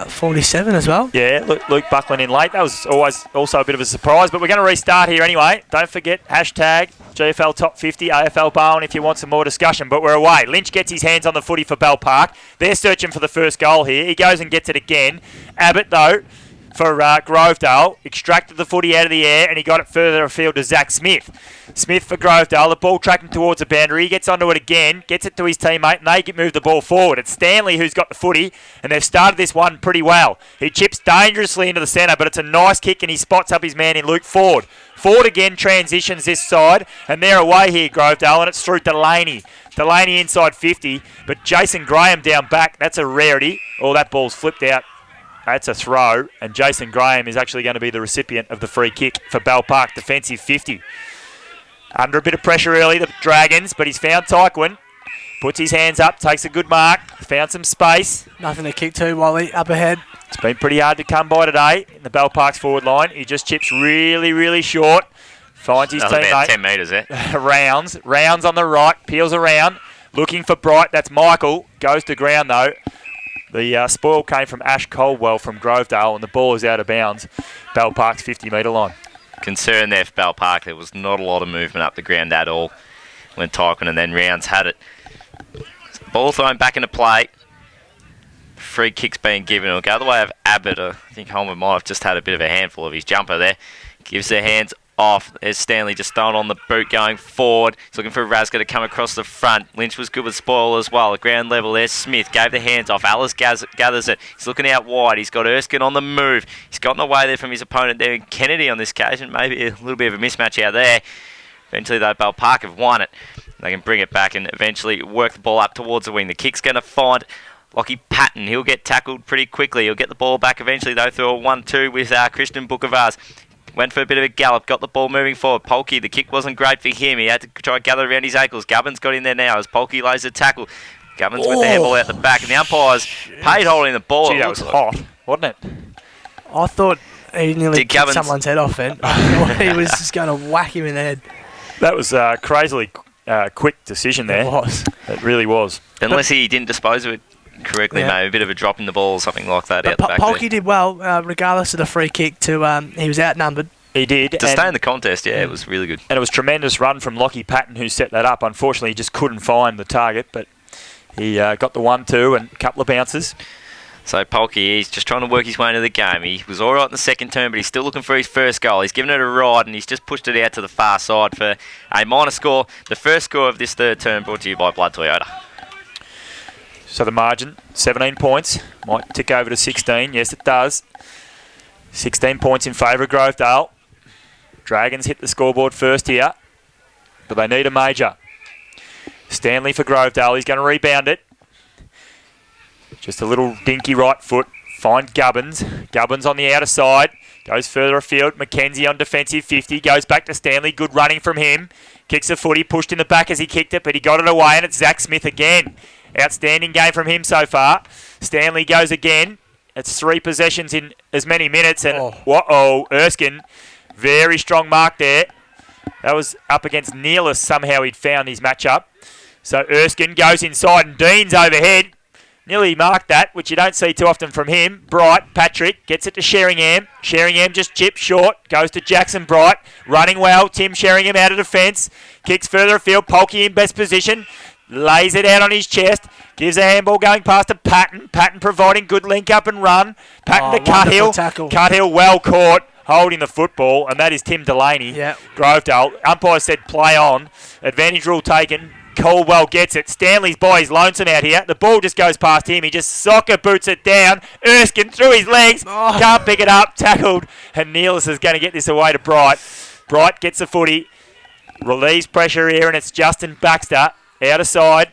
47 as well. Yeah, Luke Buckland in late. That was always also a bit of a surprise, but we're going to restart here anyway. Don't forget, hashtag GFL Top 50, AFL Bowen if you want some more discussion, but we're away. Lynch gets his hands on the footy for Bell Park. They're searching for the first goal here. He goes and gets it again. Abbott, though, for Grovedale, extracted the footy out of the air and he got it further afield to Zach Smith. Smith for Grovedale, the ball tracking towards the boundary. He gets onto it again, gets it to his teammate and they move the ball forward. It's Stanley who's got the footy and they've started this one pretty well. He chips dangerously into the centre, but it's a nice kick and he spots up his man in Luke Ford. Ford again transitions this side and they're away here, Grovedale, and it's through Delaney. Delaney inside 50, but Jason Graham down back, that's a rarity. Oh, that ball's flipped out. That's a throw, and Jason Graham is actually going to be the recipient of the free kick for Bell Park, defensive 50. Under a bit of pressure early, the Dragons, but he's found Tyquin. Puts his hands up, takes a good mark, found some space. Nothing to kick to, Wally, up ahead. It's been pretty hard to come by today in the Bell Park's forward line. He just chips really, really short. Finds his teammate. About 10 metres there. Rounds on the right, peels around, looking for Bright. That's Michael. Goes to ground though. The spoil came from Ash Coldwell from Grovedale, and the ball is out of bounds. Bell Park's 50-metre line. Concern there for Bell Park. There was not a lot of movement up the ground at all when Tyquin and then Rounds had it. Ball thrown back into play. Free kicks being given. It'll go the way of Abbott. I think Holman might have just had a bit of a handful of his jumper there. Gives their hands off. There's Stanley just throwing on the boot going forward. He's looking for Razga to come across the front. Lynch was good with spoil as well. At ground level there's Smith. Gave the hands off. Alice gathers it. He's looking out wide. He's got Erskine on the move. He's gotten away there from his opponent there in Kennedy on this occasion. Maybe a little bit of a mismatch out there. Eventually though Bell Park have won it. They can bring it back and eventually work the ball up towards the wing. The kick's going to find Lockie Patton. He'll get tackled pretty quickly. He'll get the ball back eventually though through a 1-2 with Christian Bookavars. Went for a bit of a gallop, got the ball moving forward. Polkey, the kick wasn't great for him. He had to try and gather around his ankles. Gubbins got in there now as Polkey lays the tackle. Gubbins with the handball out the back, and the umpires paid holding the ball. Gee, that was hot, wasn't it? I thought he nearly kicked someone's head off then. He was just going to whack him in the head. That was a crazily quick decision there. It was. It really was. Unless he didn't dispose of it correctly, maybe a bit of a drop in the ball or something like that out the back Polkey did well, regardless of the free kick. He was outnumbered. He did. To stay in the contest, it was really good. And it was a tremendous run from Lockie Patton who set that up. Unfortunately, he just couldn't find the target, but he got the 1-2 and a couple of bounces. So Polkey, he's just trying to work his way into the game. He was all right in the second term, but he's still looking for his first goal. He's given it a ride, and he's just pushed it out to the far side for a minor score. The first score of this third term brought to you by Blood Toyota. So the margin, 17 points. Might tick over to 16. Yes, it does. 16 points in favour of Grovedale. Dragons hit the scoreboard first here, but they need a major. Stanley for Grovedale. He's going to rebound it. Just a little dinky right foot. Find Gubbins. Gubbins on the outer side. Goes further afield. Mackenzie on defensive 50. Goes back to Stanley. Good running from him. Kicks the footy. Pushed in the back as he kicked it, but he got it away, and it's Zach Smith again. Outstanding game from him so far. Stanley goes again. It's 3 possessions in as many minutes, and Erskine. Very strong mark there. That was up against Neelis. Somehow he'd found his matchup. So Erskine goes inside and Dean's overhead. Nearly marked that, which you don't see too often from him. Bright, Patrick, gets it to Sheringham. Sheringham just chips short. Goes to Jackson Bright. Running well. Tim Sheringham out of defence. Kicks further afield. Polkey in best position. Lays it out on his chest. Gives a handball going past to Patton. Patton providing good link up and run. Patton to Cuthill. Cuthill well caught. Holding the football, and that is Tim Delaney. Yep. Grovedale. Umpire said play on. Advantage rule taken. Caldwell gets it. Stanley's by his lonesome out here. The ball just goes past him. He just soccer boots it down. Erskine through his legs. Can't pick it up. Tackled. And Neelis is going to get this away to Bright. Bright gets the footy. Relieves pressure here, and it's Justin Baxter. Out of side.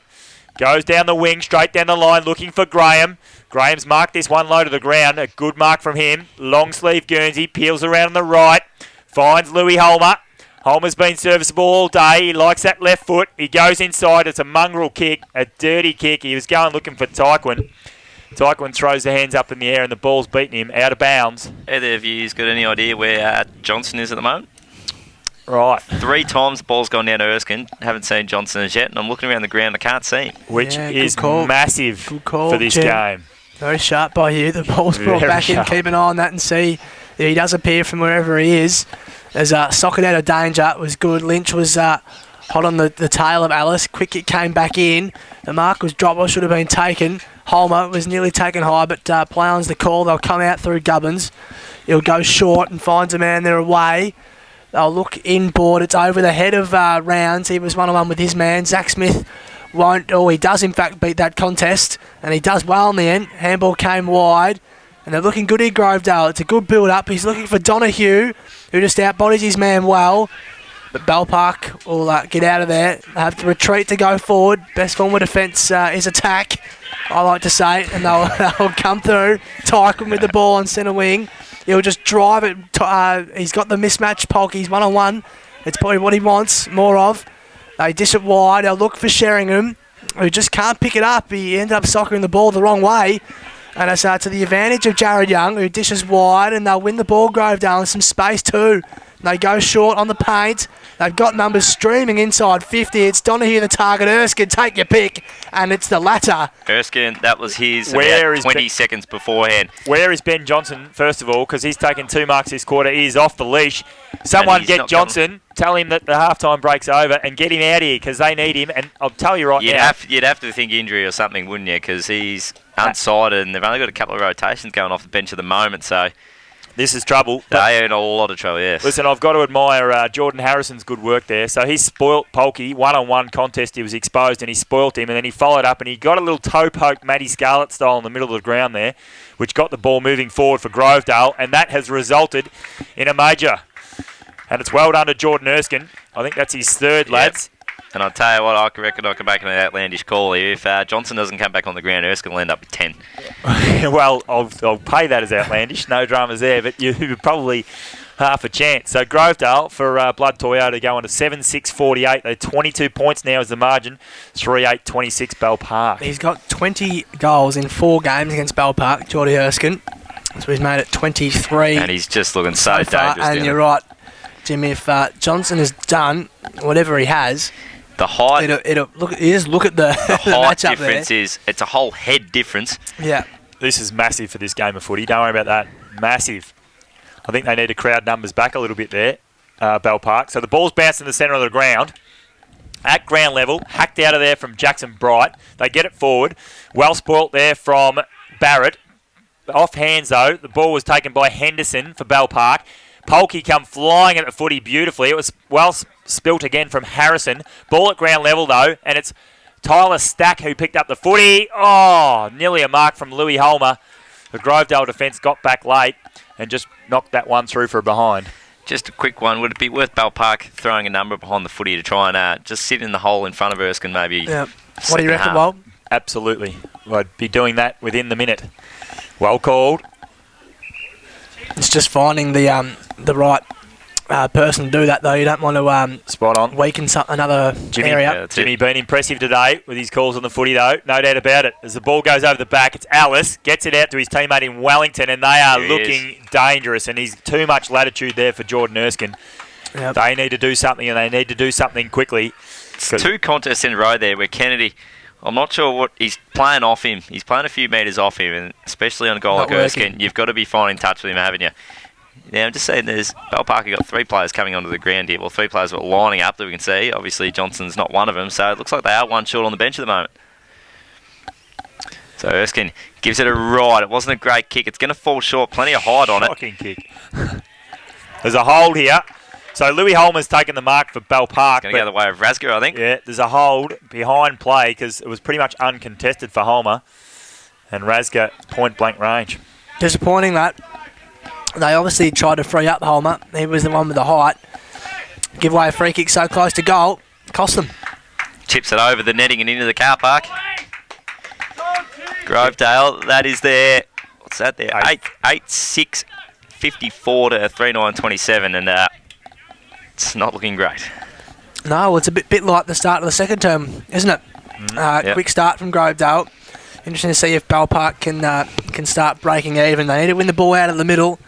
Goes down the wing, straight down the line, looking for Graham. Graham's marked this one low to the ground. A good mark from him. Long sleeve Guernsey. Peels around on the right. Finds Louis Holmer. Holmer's been serviceable all day. He likes that left foot. He goes inside. It's a mongrel kick. A dirty kick. He was going looking for Tyquin. Tyquin throws the hands up in the air and the ball's beating him out of bounds. Either of you got any idea where Johnson is at the moment? Right. 3 times the ball's gone down to Erskine. Haven't seen Johnson as yet, and I'm looking around the ground. I can't see him. Which is massive for this game. Very sharp by you. The ball's brought back in. Keep an eye on that and see if he does appear from wherever he is. As Socket out of danger. It was good. Lynch was hot on the tail of Alice. Quick kick came back in. The mark was dropped or should have been taken. Holmer was nearly taken high, but Plown's the call. They'll come out through Gubbins. He'll go short and finds a man there away. They'll look inboard. It's over the head of Rounds. He was one-on-one with his man. Zach Smith he does in fact beat that contest, and he does well in the end. Handball came wide, and they're looking good here, Grovedale. It's a good build-up. He's looking for Donahue, who just outbodies his man well. But Bell Park will get out of there. They have to retreat to go forward. Best form of defence is attack, I like to say, and they'll come through. Tycoon with the ball on centre wing. He'll just drive it. He's got the mismatch. Polk. He's one-on-one. It's probably what he wants more of. They dish it wide. They'll look for Sheringham, who just can't pick it up. He ended up soccering the ball the wrong way. And it's to the advantage of Jared Young, who dishes wide, and they'll win the ball, Grovedale, and some space too. They go short on the paint. They've got numbers streaming inside 50. It's Donahue, the target. Erskine, take your pick. And it's the latter. Erskine, that was his about 20 seconds beforehand. Where is Ben Johnson, first of all, because he's taken 2 marks this quarter. He is off the leash. Someone get Johnson, tell him that the halftime break's over, and get him out of here because they need him. And I'll tell you now. You'd have to think injury or something, wouldn't you? Because he's unsighted, and they've only got a couple of rotations going off the bench at the moment, so... This is trouble. They are in a lot of trouble, yes. Listen, I've got to admire Jordan Harrison's good work there. So he spoilt Polkey. One-on-one contest, he was exposed and he spoilt him. And then he followed up and he got a little toe poke Matty Scarlett style in the middle of the ground there, which got the ball moving forward for Grovedale. And that has resulted in a major. And it's well done to Jordan Erskine. I think that's his third, lads. And I'll tell you what, I reckon I can make an outlandish call here. If Johnson doesn't come back on the ground, Erskine will end up with 10. Well, I'll pay that as outlandish. No dramas there, but you're probably half a chance. So Grovedale for Blood Toyota going to 7-6-48. They're 22 points now as the margin. 3-8-26 Bell Park. He's got 20 goals in 4 games against Bell Park, Jordy Erskine. So he's made it 23. And he's just looking so dangerous. And you're right, Jimmy, if Johnson has done whatever he has... The height, look at the height difference it's a whole head difference. Yeah, this is massive for this game of footy. Don't worry about that. Massive. I think they need to crowd numbers back a little bit there, Bell Park. So the ball's bounced in the centre of the ground. At ground level, hacked out of there from Jackson Bright. They get it forward. Well spoilt there from Barrett. Off hands though. The ball was taken by Henderson for Bell Park. Polkey come flying at the footy beautifully. It was well spilt again from Harrison. Ball at ground level though, and it's Tyler Stack who picked up the footy. Oh, nearly a mark from Louis Holmer. The Grovedale defence got back late and just knocked that one through for a behind. Just a quick one. Would it be worth Bell Park throwing a number behind the footy to try and just sit in the hole in front of Erskine maybe? Yeah. What do you reckon, Walt? Absolutely. I'd be doing that within the minute. Well called. It's just finding the right person to do that, though. You don't want to spot on weaken another area. Jimmy been impressive today with his calls on the footy, though. No doubt about it. As the ball goes over the back, it's Alice. Gets it out to his teammate in Wellington, and they are looking dangerous. And he's too much latitude there for Jordan Erskine. Yep. They need to do something, and they need to do something quickly. It's 2 contests in a row there where Kennedy... I'm not sure what he's playing off him. He's playing a few metres off him, and especially on a goal like Erskine, you've got to be fine in touch with him, haven't you? Now, I'm just saying there's Bell Parker got 3 players coming onto the ground here. Well, 3 players were lining up that we can see. Obviously, Johnson's not one of them, so it looks like they are 1 short on the bench at the moment. So Erskine gives it a ride. It wasn't a great kick. It's going to fall short. Plenty of height on it. Shocking kick. There's a hold here. So Louis Holmer's taken the mark for Bell Park. Going to go the way of Rasger, I think. Yeah, there's a hold behind play because it was pretty much uncontested for Holmer. And Rasger point-blank range. Disappointing that. They obviously tried to free up Holmer. He was the one with the height. Give away a free kick so close to goal. Cost them. Chips it over the netting and into the car park. Grovedale, that is there. What's that there? 8-6-54 to 3-9-27. And... it's not looking great. No, it's a bit like the start of the second term, isn't it? Yep. Quick start from Grovedale. Interesting to see if Bell Park can start breaking even. They need to win the ball out of the middle.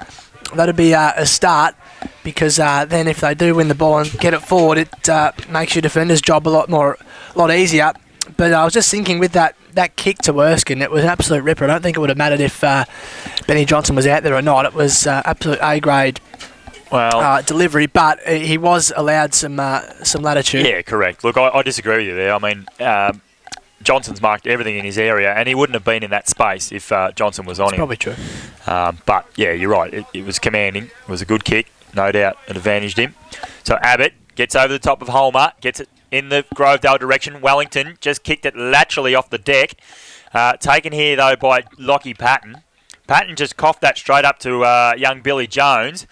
That'd be a start because then if they do win the ball and get it forward, it makes your defender's job a lot easier. But I was just thinking with that that kick to Erskine, it was an absolute ripper. I don't think it would have mattered if Benny Johnson was out there or not. It was absolute A-grade delivery, but he was allowed some latitude. Yeah, correct. Look, I disagree with you there. I mean, Johnson's marked everything in his area, and he wouldn't have been in that space if Johnson was on him. Probably true. But, yeah, you're right. It was commanding. It was a good kick. No doubt it advantaged him. So Abbott gets over the top of Holmer, gets it in the Grovedale direction. Wellington just kicked it laterally off the deck. Taken here, though, by Lockie Patton. Patton just coughed that straight up to young Billy Jones.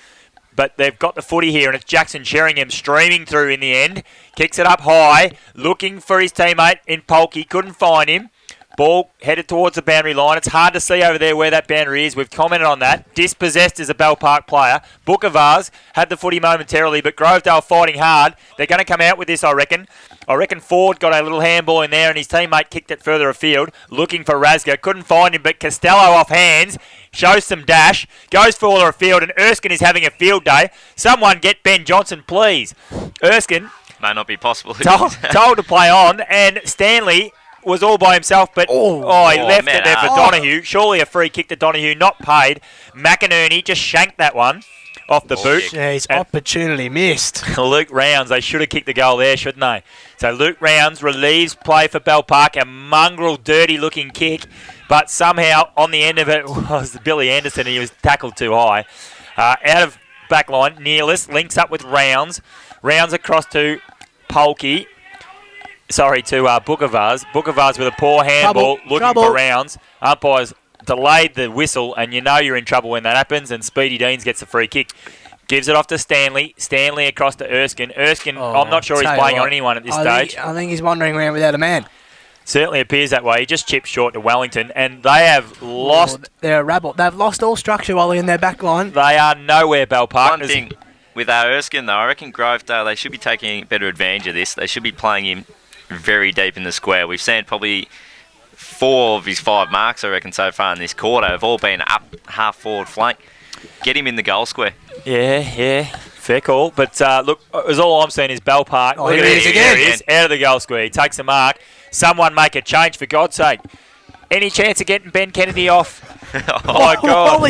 But they've got the footy here, and it's Jackson Sheringham streaming through in the end. Kicks it up high, looking for his teammate in Polkey. Couldn't find him. Ball headed towards the boundary line. It's hard to see over there where that boundary is. We've commented on that. Dispossessed as a Bell Park player. Bookavars had the footy momentarily, but Grovedale fighting hard. They're going to come out with this, I reckon. I reckon Ford got a little handball in there, and his teammate kicked it further afield, looking for Rasga. Couldn't find him, but Costello off hands. Shows some dash. Goes further afield, and Erskine is having a field day. Someone get Ben Johnson, please. Erskine. May not be possible. told to play on, and Stanley was all by himself, but he left it there for Donahue. Surely a free kick to Donahue, not paid. McInerney just shanked that one off the boot. Jeez, opportunity missed. Luke Rounds, they should have kicked the goal there, shouldn't they? So Luke Rounds relieves play for Bell Park, a mongrel, dirty-looking kick, but somehow on the end of it was Billy Anderson, and he was tackled too high. Out of back line, Nealis links up with Rounds. Rounds across to Polkey. Sorry, to Bookavars. Bookavars with a poor handball, looking for Rounds. Umpires delayed the whistle, and you know you're in trouble when that happens, and Speedy Deans gets the free kick. Gives it off to Stanley. Stanley across to Erskine. Erskine, I'm not sure he's playing on anyone at this stage. I think he's wandering around without a man. Certainly appears that way. He just chipped short to Wellington, and they have lost. They're a rabble. They've lost all structure, Wally, in their back line. They are nowhere, Bell Park. One thing with our Erskine, though, I reckon Grovedale, they should be taking better advantage of this. They should be playing him very deep in the square. We've seen probably 4 of his 5 marks, I reckon, so far in this quarter have all been up half forward flank. Get him in the goal square. Yeah, fair call. But look, all I'm saying is Bell Park. Look at it again. He is out of the goal square. He takes a mark. Someone make a change, for God's sake. Any chance of getting Ben Kennedy off? Oh, my God.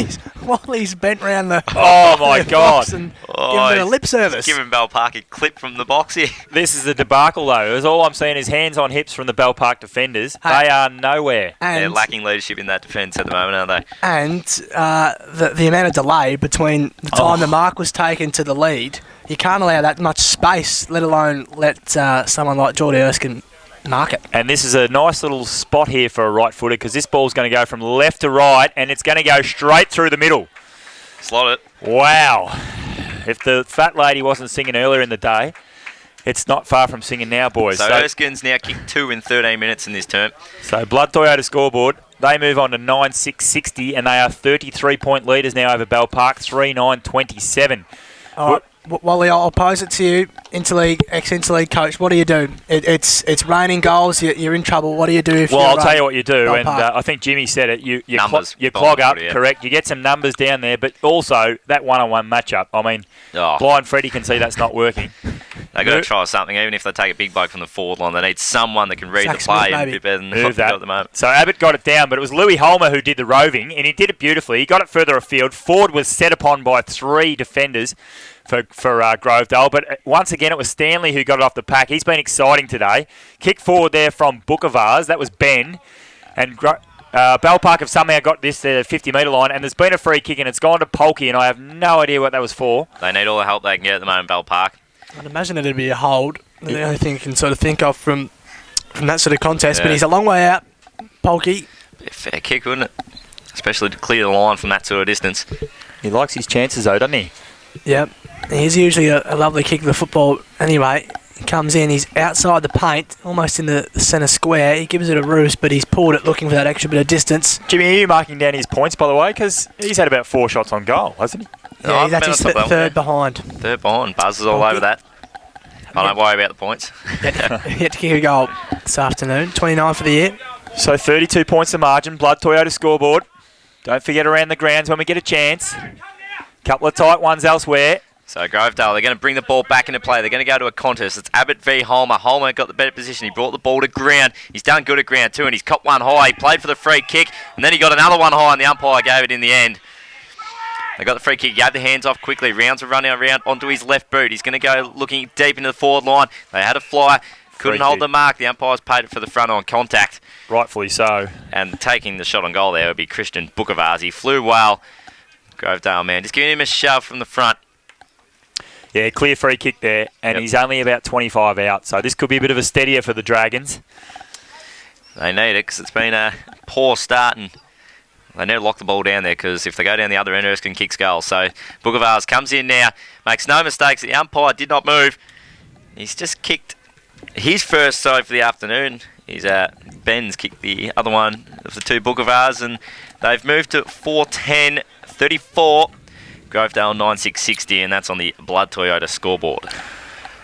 Wally's bent round the my God. And giving it a lip service. Giving Bell Park a clip from the box here. This is the debacle, though. All I'm saying is hands on hips from the Bell Park defenders. They are nowhere. They're lacking leadership in that defence at the moment, aren't they? And the amount of delay between the time the mark was taken to the lead, you can't allow that much space, let alone let someone like Geordie Erskine mark it. And this is a nice little spot here for a right footer, because this ball's going to go from left to right, and it's going to go straight through the middle. Slot it. Wow. If the fat lady wasn't singing earlier in the day, it's not far from singing now, boys. So Erskine's now kicked 2 in 13 minutes in this term. So Blood Toyota scoreboard, they move on to 9-6-60, and they are 33-point leaders now over Bell Park, 3-9-27. All right. Wally, I'll pose it to you, ex-interleague coach. What do you do? It's raining goals. You're in trouble. What do you do? If I'll tell you what you do, and I think Jimmy said it. You clog up, correct. You get some numbers down there, but also that one-on-one matchup. I mean, blind Freddie can see that's not working. They've got to try something. Even if they take a big bloke from the forward line, they need someone that can read the play a bit better than what they've got at the moment. So Abbott got it down, but it was Louis Holmer who did the roving, and he did it beautifully. He got it further afield. Ford was set upon by 3 defenders for Grovedale, but once again it was Stanley who got it off the pack. He's been exciting today. Kick forward there from Bookavars. That was Ben. And Bell Park have somehow got this 50-metre line, and there's been a free kick, and it's gone to Polkey, and I have no idea what that was for. They need all the help they can get at the moment, Bell Park. I'd imagine it'd be a hold. The only thing you can sort of think of from that sort of contest, but he's a long way out, Polkey. A fair kick, wouldn't it? Especially to clear the line from that sort of distance. He likes his chances though, doesn't he? Yep. He's usually a lovely kick of the football anyway. He comes in, he's outside the paint, almost in the centre square. He gives it a roost, but he's pulled it looking for that extra bit of distance. Jimmy, are you marking down his points, by the way? Because he's had about 4 shots on goal, hasn't he? Yeah, he's actually third behind. Third behind. Buzz is all over that. I don't worry about the points. Yet to kick a goal this afternoon. 29 for the year. So 32 points the margin. Blood Toyota scoreboard. Don't forget around the grounds when we get a chance. Couple of tight ones elsewhere. So Grovedale, they're going to bring the ball back into play. They're going to go to a contest. It's Abbott v Holmer. Holmer got the better position. He brought the ball to ground. He's done good at ground too, and he's caught one high. He played for the free kick, and then he got another one high, and the umpire gave it in the end. They got the free kick. He gave the hands off quickly. Rounds are running around onto his left boot. He's going to go looking deep into the forward line. They had a fly. Couldn't hold the mark. The umpires paid it for the front on contact. Rightfully so. And taking the shot on goal there would be Christian Bukavaz. He flew well. Grovedale, man. Just giving him a shove from the front. Yeah, clear free kick there, and he's only about 25 out, so this could be a bit of a steadier for the Dragons. They need it because it's been a poor start, and they need to lock the ball down there because if they go down the other end, Erskine kicks goals. So Bukavaz comes in now, makes no mistakes. The umpire did not move. He's just kicked his first side for the afternoon. He's Ben's kicked the other one of the two Bukavaz, and they've moved to 4:10:34. Grovedale 9660, and that's on the Blood Toyota scoreboard.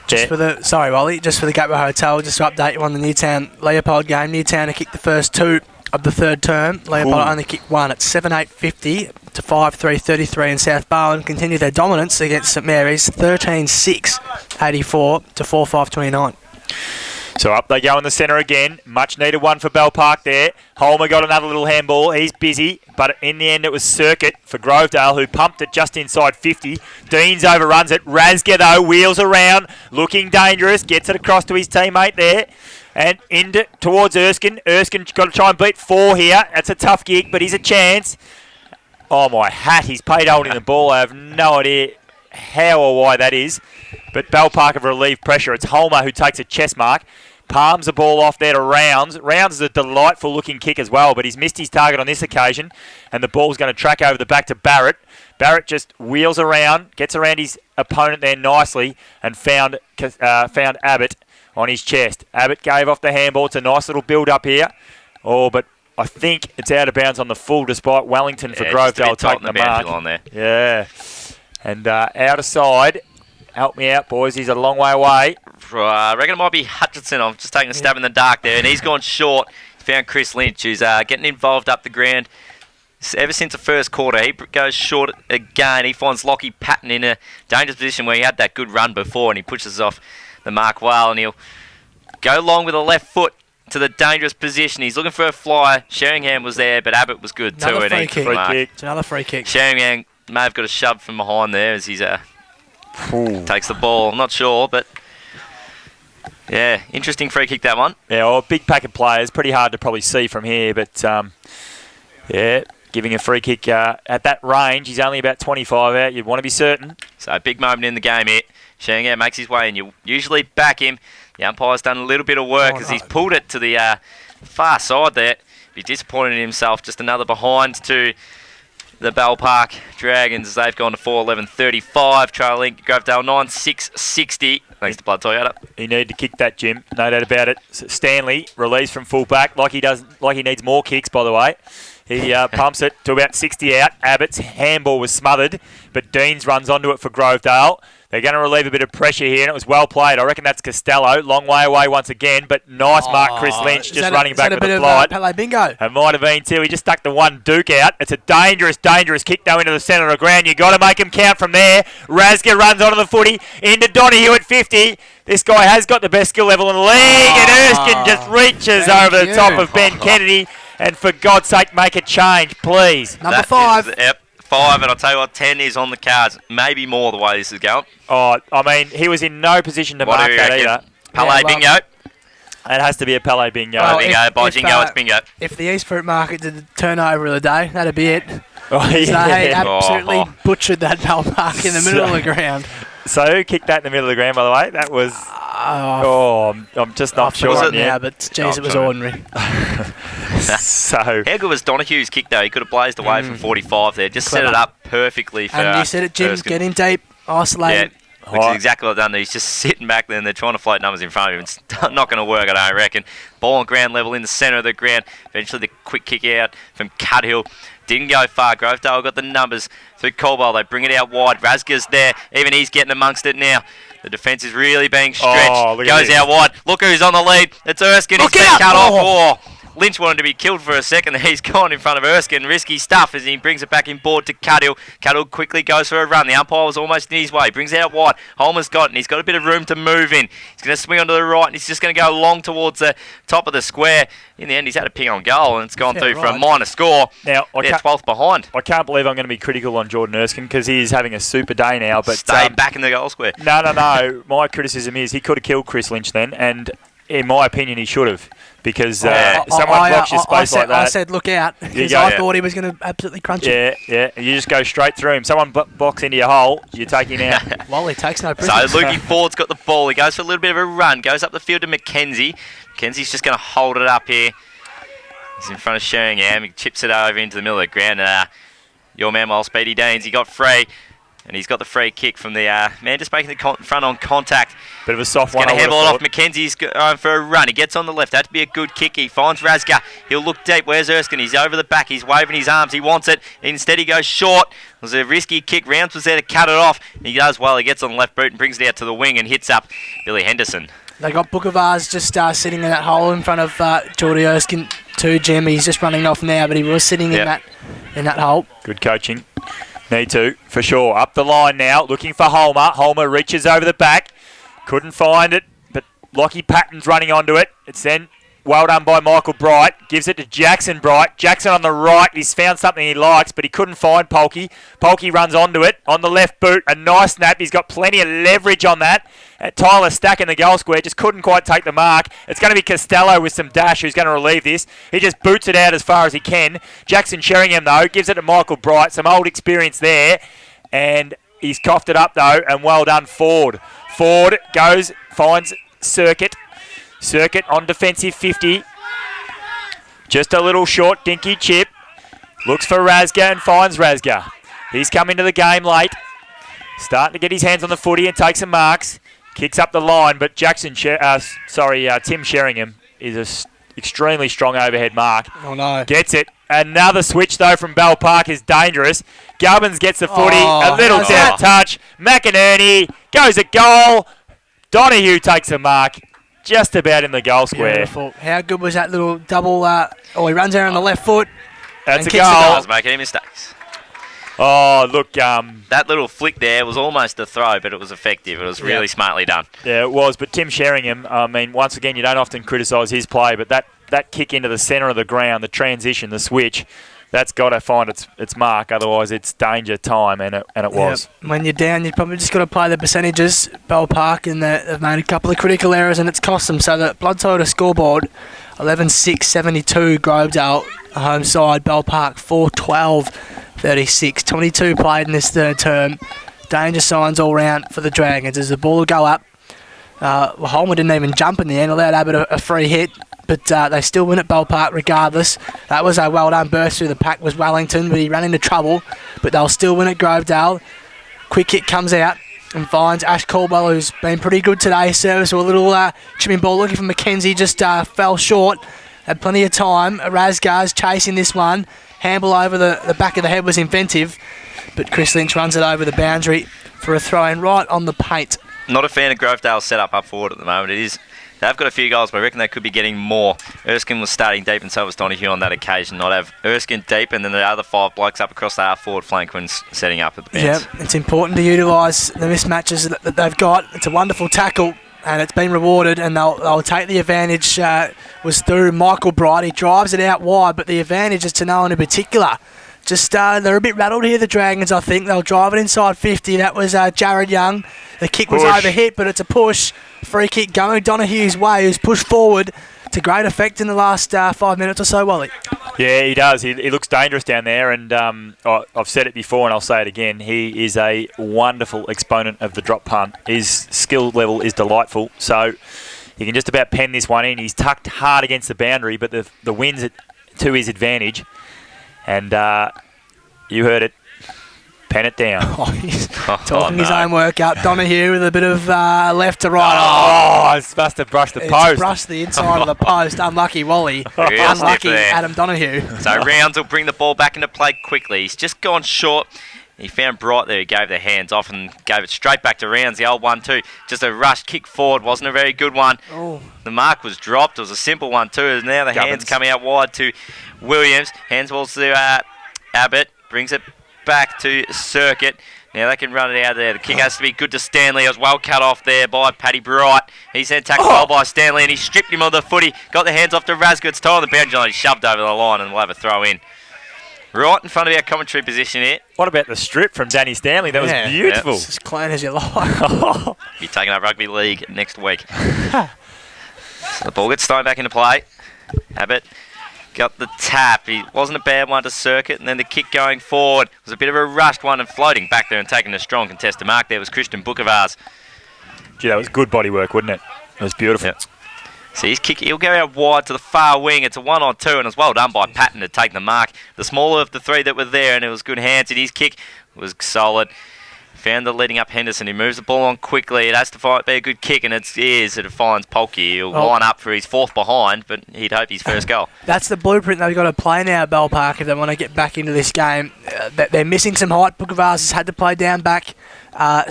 Just for the Wally, just for the Gateway Hotel, just to update you on the Newtown Leopold game. Newtown have kicked the first two of the third term. Leopold only kicked one at 7:850 to 5:333, and South Barwon continue their dominance against St Mary's 13-6-84 to 4:529. So up they go in the centre again. Much needed one for Bell Park there. Holmer got another little handball. He's busy, but in the end it was Circuit for Grovedale, who pumped it just inside 50. Deans overruns it. Razga, though, wheels around, looking dangerous. Gets it across to his teammate there. And towards Erskine. Erskine's got to try and beat 4 here. That's a tough gig, but he's a chance. Oh, my hat. He's paid holding the ball. I have no idea how or why that is. But Bell Park have relieved pressure. It's Holmer who takes a chest mark. Palms the ball off there to Rounds. Rounds is a delightful-looking kick as well, but he's missed his target on this occasion, and the ball's going to track over the back to Barrett. Barrett just wheels around, gets around his opponent there nicely, and found Abbott on his chest. Abbott gave off the handball. It's a nice little build-up here. Oh, but I think it's out of bounds on the full, despite Wellington for Grovedale taking the mark. On there. Yeah. And out of side. Help me out, boys. He's a long way away. I reckon it might be Hutchinson. I'm just taking a stab in the dark there, and he's gone short. He found Chris Lynch, who's getting involved up the ground. Ever since the first quarter, he goes short again. He finds Lockie Patton in a dangerous position where he had that good run before, and he pushes off the mark well, and he'll go long with the left foot to the dangerous position. He's looking for a fly. Sheringham was there, but Abbott was good too. Another free kick. It's another free kick. Sheringham may have got a shove from behind there as he's takes the ball. I'm not sure, but yeah, interesting free kick, that one. Yeah, well, big pack of players. Pretty hard to probably see from here, but yeah, giving a free kick at that range. He's only about 25 out. You'd want to be certain. So a big moment in the game here. Sheringham makes his way, and you usually back him. The umpire's done a little bit of work as he's pulled it to the far side there. Be disappointed in himself. Just another behind to the Bell Park Dragons. They've gone to 4:11:35, trailing Grovedale 9:660. Thanks to Blood Toyota. He needed to kick that, Jim. No doubt about it. Stanley relieves from full back, like he needs more kicks, by the way. He pumps it to about 60 out. Abbott's handball was smothered, but Deans runs onto it for Grovedale. They're going to relieve a bit of pressure here, and it was well played. I reckon that's Costello. Long way away once again, but nice mark, Chris Lynch, just running back with the flight. Pele bingo. It might have been too. He just stuck the one Duke out. It's a dangerous, dangerous kick, though, into the centre of the ground. You've got to make him count from there. Razga runs onto the footy, into Donahue at 50. This guy has got the best skill level in the league, and Erskine just reaches over the top of Ben Kennedy. And for God's sake, make a change, please. Number 5. Yep. 5, and I'll tell you what, 10 is on the cards. Maybe more the way this is going. Oh, I mean, he was in no position to mark that either. Pele bingo. It has to be a Pele bingo. By Jingo, it's bingo. If the East Fruit Market did the turnover of the day, that'd be it. Oh, yeah. They absolutely butchered that Bell Park in the middle of the ground. So who kicked that in the middle of the ground, by the way? That was... I'm just not sure. Was it now, but geez, it was ordinary. So how good was Donahue's kick, though? He could have blazed away from 45 there. Just set it up perfectly for And you said it, Jim, Erskine. get in deep, isolate. Yeah, which is exactly what they've done. He's just sitting back there and they're trying to float numbers in front of him. It's not going to work, I don't reckon. Ball on ground level in the centre of the ground. Eventually the quick kick out from Cuthill. Didn't go far. Grovedale got the numbers through Caldwell. They bring it out wide. Razga's there. Even he's getting amongst it now. The defence is really being stretched. Goes out wide. Look who's on the lead. It's Erskine. He's been cut off. Lynch wanted to be killed for a second. He's gone in front of Erskine. Risky stuff as he brings it back in board to Cuddle. Cuddle quickly goes for a run. The umpire was almost in his way. Brings it out wide. Holmer's got it, and he's got a bit of room to move in. He's going to swing onto the right, and he's just going to go long towards the top of the square. In the end, he's had a ping on goal, and it's gone through for a minor score. Now, they're 12th behind. I can't believe I'm going to be critical on Jordan Erskine because he is having a super day now. But staying back in the goal square. No. My criticism is he could have killed Chris Lynch then, and in my opinion, he should have. Because someone blocks your space like that. I said, look out, because I thought he was going to absolutely crunch it. Yeah. You just go straight through him. Someone blocks into your hole, you take him out. Wally takes no prisoners. So Lukey Ford's got the ball. He goes for a little bit of a run. Goes up the field to Mackenzie. Mackenzie's just going to hold it up here. He's in front of Sheringham. He chips it over into the middle of the ground. Your man, while Speedy Deans, he got free. And he's got the free kick from the man just making the front on contact. Bit of a soft one. Going to handle it off. Mackenzie's going for a run. He gets on the left. That to be a good kick. He finds Razga. He'll look deep. Where's Erskine? He's over the back. He's waving his arms. He wants it. Instead, he goes short. It was a risky kick. Rounds was there to cut it off. He does well. He gets on the left boot and brings it out to the wing and hits up Billy Henderson. They got Bookavars just sitting in that hole in front of Geordie Erskine too, Jim. He's just running off now, but he was sitting in that hole. Good coaching. Need to, for sure. Up the line now, looking for Holmer. Holmer reaches over the back. Couldn't find it, but Lockie Patton's running onto it. It's then well done by Michael Bright. Gives it to Jackson Bright. Jackson on the right. He's found something he likes, but he couldn't find Polkey. Polkey runs onto it. On the left boot, a nice snap. He's got plenty of leverage on that. Tyler Stack in the goal square. Just couldn't quite take the mark. It's going to be Costello with some dash who's going to relieve this. He just boots it out as far as he can. Jackson Sheringham, though, gives it to Michael Bright. Some old experience there. And he's coughed it up, though, and well done, Ford. Ford goes, finds Circuit. Circuit on defensive 50. Just a little short, dinky chip. Looks for Razga and finds Razga. He's come into the game late. Starting to get his hands on the footy and take some marks. Kicks up the line, but Tim Sheringham is an extremely strong overhead mark. Oh, no. Gets it. Another switch, though, from Bell Park is dangerous. Gubbins gets the footy. A little down touch. McInerney goes at goal. Donahue takes a mark. Just about in the goal square. Beautiful. How good was that little double? He runs there on the left foot. That's a goal. Doesn't make any mistakes. Oh, look. That little flick there was almost a throw, but it was effective. It was really smartly done. Yeah, it was. But Tim Sheringham, I mean, once again, you don't often criticise his play, but that kick into the centre of the ground, the transition, the switch, that's got to find its mark. Otherwise, it's danger time, and it was. When you're down, you've probably just got to play the percentages. Bell Park, and they've made a couple of critical errors, and it's cost them. So the Blood Soda scoreboard, 11-6-72, Grovedale, home side. Bell Park, 4-12-36. 22 played in this third term. Danger signs all round for the Dragons. As the ball will go up, Holmer didn't even jump in the end, allowed Abbott a free hit. But they still win at Bell Park regardless. That was a well-done burst through the pack was Wellington, but he ran into trouble. But they'll still win at Grovedale. Quick hit comes out and finds Ash Caldwell, who's been pretty good today. Service to a little chipping ball looking for Mackenzie, just fell short. Had plenty of time. Razgar's chasing this one. Handball over the back of the head was inventive. But Chris Lynch runs it over the boundary for a throw-in right on the paint. Not a fan of Grovedale's setup up forward at the moment. They've got a few goals, but I reckon they could be getting more. Erskine was starting deep, and so was Donahue on that occasion. Not have Erskine deep, and then the other five blokes up across the half forward flank when setting up at the bench. Yeah, it's important to utilise the mismatches that they've got. It's a wonderful tackle, and it's been rewarded, and they'll take the advantage. Was through Michael Bright. He drives it out wide, but the advantage is to no one in particular. Just they're a bit rattled here, the Dragons, I think. They'll drive it inside 50. That was Jared Young. The kick was overhit, but it's a push. Free kick going Donahue's way, who's pushed forward to great effect in the last 5 minutes or so, Wally. Yeah, he does. He looks dangerous down there, and I've said it before and I'll say it again. He is a wonderful exponent of the drop punt. His skill level is delightful, so he can just about pen this one in. He's tucked hard against the boundary, but the wind's to his advantage. And you heard it. Pen it down. He's talking his own work up. Donahue with a bit of left to right. It's supposed to brush the post. Brushed the inside of the post. Unlucky Wally. Unlucky Adam Donahue. So Rounds will bring the ball back into play quickly. He's just gone short. He found Bright there. He gave the hands off and gave it straight back to Rounds. The old 1-2. Just a rush kick forward. Wasn't a very good one. Oh. The mark was dropped. It was a simple one too. And now the hands coming out wide to Williams. Hands balls to Abbott. Brings it back to Circuit. Now they can run it out of there. The kick has to be good to Stanley. It was well cut off there by Paddy Bright. He's then tackled well by Stanley and he stripped him on the footy. Got the hands off to Razgood. It's tied on the boundary line. He shoved over the line and we'll have a throw in. Right in front of our commentary position here. What about the strip from Danny Stanley? That was beautiful. It's as clean as you like. Be taking up rugby league next week. So the ball gets thrown back into play. Abbott got the tap. It wasn't a bad one to Circuit. And then the kick going forward was a bit of a rushed one and floating back there and taking a strong contested mark. There was Christian Bookavars. Gee, that was good body work, wasn't it? It was beautiful. Yep. So his kick, he'll go out wide to the far wing. It's a 1-on-2 and it's well done by Patton to take the mark. The smaller of the three that were there, and it was good hands. And his kick was solid. Found the leading up Henderson. He moves the ball on quickly. It has to be a good kick, and it finds Polky. He'll line up for his fourth behind, but he'd hope his first goal. That's the blueprint they've got to play now at Bell Park if they want to get back into this game. They're missing some height. Bookavars has had to play down back,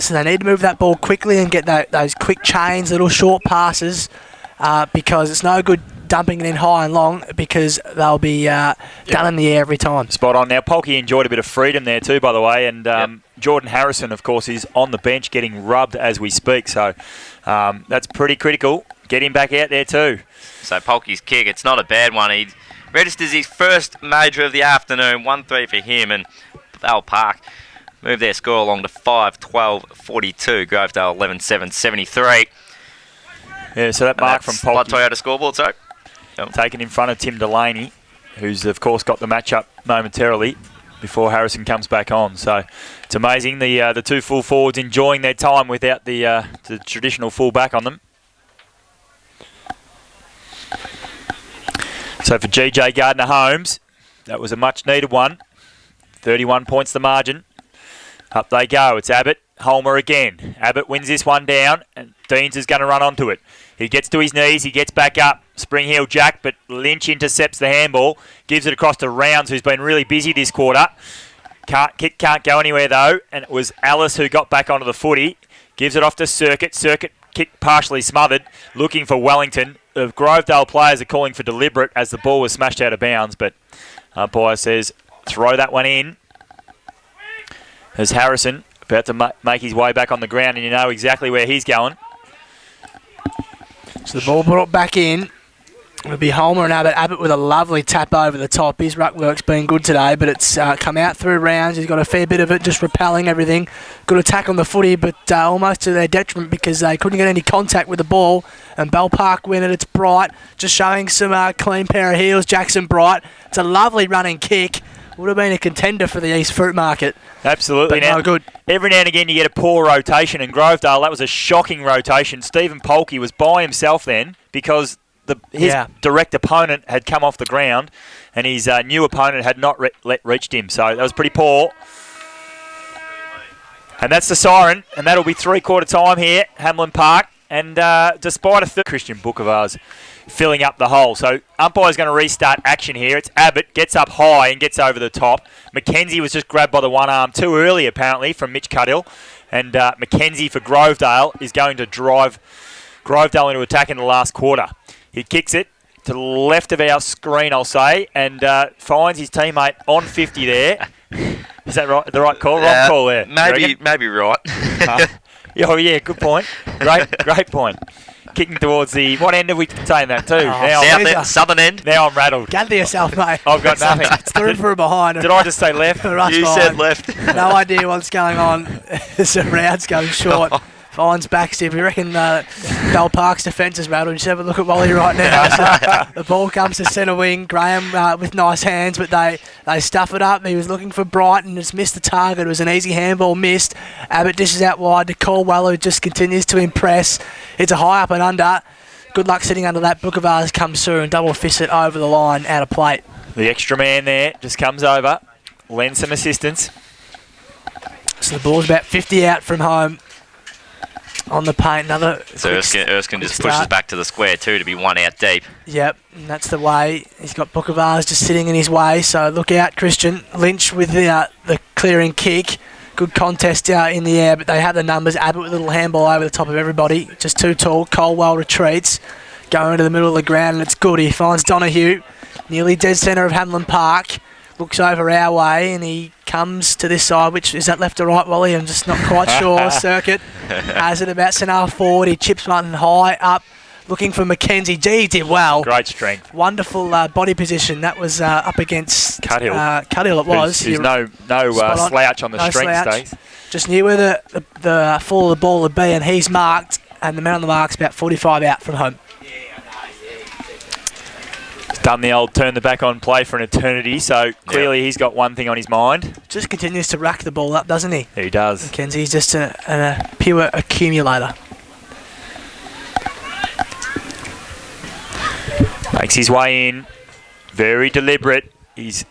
so they need to move that ball quickly and get those quick chains, little short passes, because it's no good dumping it in high and long because they'll be done in the air every time. Spot on. Now, Polky enjoyed a bit of freedom there too, by the way, and Jordan Harrison, of course, is on the bench getting rubbed as we speak, so that's pretty critical. Get him back out there too. So Polky's kick, it's not a bad one. He registers his first major of the afternoon, 1-3 for him, and Vale Park move their score along to 5-12-42. Grovedale 11-7-73. Yeah, so that mark from Polky. Toyota scoreboard, so. Taken in front of Tim Delaney, who's, of course, got the matchup momentarily before Harrison comes back on. So it's amazing. The two full forwards enjoying their time without the traditional full back on them. So for GJ Gardner-Holmes, that was a much-needed one. 31 points the margin. Up they go. It's Abbott. Holmer again. Abbott wins this one down, and Deans is going to run onto it. He gets to his knees. He gets back up. Spring heel Jack, but Lynch intercepts the handball. Gives it across to Rounds, who's been really busy this quarter. Kick can't go anywhere, though, and it was Alice who got back onto the footy. Gives it off to Circuit. Circuit kick partially smothered. Looking for Wellington. The Grovedale players are calling for deliberate as the ball was smashed out of bounds, but umpire says throw that one in. As Harrison about to make his way back on the ground, and you know exactly where he's going. So the ball brought back in. It'll be Holmer and Abbott. Abbott with a lovely tap over the top. His ruck work's been good today, but it's come out through Rounds. He's got a fair bit of it, just repelling everything. Good attack on the footy, but almost to their detriment because they couldn't get any contact with the ball. And Bell Park win it. It's Bright, just showing some clean pair of heels. Jackson Bright. It's a lovely running kick. Would have been a contender for the East Fruit Market. Absolutely. But no good. Every now and again you get a poor rotation, and Grovedale, that was a shocking rotation. Stephen Polky was by himself then because his direct opponent had come off the ground and his new opponent had not reached him. So that was pretty poor. And that's the siren, and that'll be three-quarter time here, Hamlin Park. And despite a third, Christian Bookavars filling up the hole. So umpire's going to restart action here. It's Abbott, gets up high and gets over the top. Mackenzie was just grabbed by the one arm too early, apparently, from Mitch Cuddill. And Mackenzie for Grovedale is going to drive Grovedale into attack in the last quarter. He kicks it to the left of our screen, I'll say, and finds his teammate on 50 there. Is that right? The right call? Wrong call there. Maybe right. Oh, yeah, good point. Great point. Kicking towards the... What end are we saying that to? Southern end. Now I'm rattled. Gather yourself, mate. I've got nothing. It's through for a behind. Did I just say left? You said left. No idea what's going on. The round's going short. Finds Baxter. We reckon Bell Park's defence is rattled. Just have a look at Wally right now. So the ball comes to centre wing. Graham with nice hands, but they stuff it up. He was looking for Brighton. Just missed the target. It was an easy handball missed. Abbott dishes out wide to Caldwell, who just continues to impress. It's a high up and under. Good luck sitting under that. Bookavars comes through and double fists it over the line out of plate. The extra man there just comes over, lends some assistance. So the ball's about 50 out from home. On the paint, So Erskine just pushes back to the square too to be one out deep. Yep, and that's the way. He's got Bookavars just sitting in his way, so look out, Christian. Lynch with the clearing kick. Good contest in the air, but they have the numbers. Abbott with a little handball over the top of everybody. Just too tall. Colwell retreats. Going to the middle of the ground, and it's good. He finds Donahue, nearly dead centre of Hamlin Park. Looks over our way, and he comes to this side, which is that left or right, Wally? I'm just not quite sure. Circuit has it about centre forward. He chips one high up, looking for Mackenzie. Gee, he did well. Great strength. Wonderful body position. That was up against Cuthill. Cuthill it was. There's no slouch on the strength stakes. Just knew where the fall of the ball would be, and he's marked, and the man on the mark's about 45 out from home. Done the old turn the back on play for an eternity, so clearly he's got one thing on his mind. Just continues to rack the ball up, doesn't he? He does. Mackenzie's just a pure accumulator. Makes his way in. Very deliberate. He's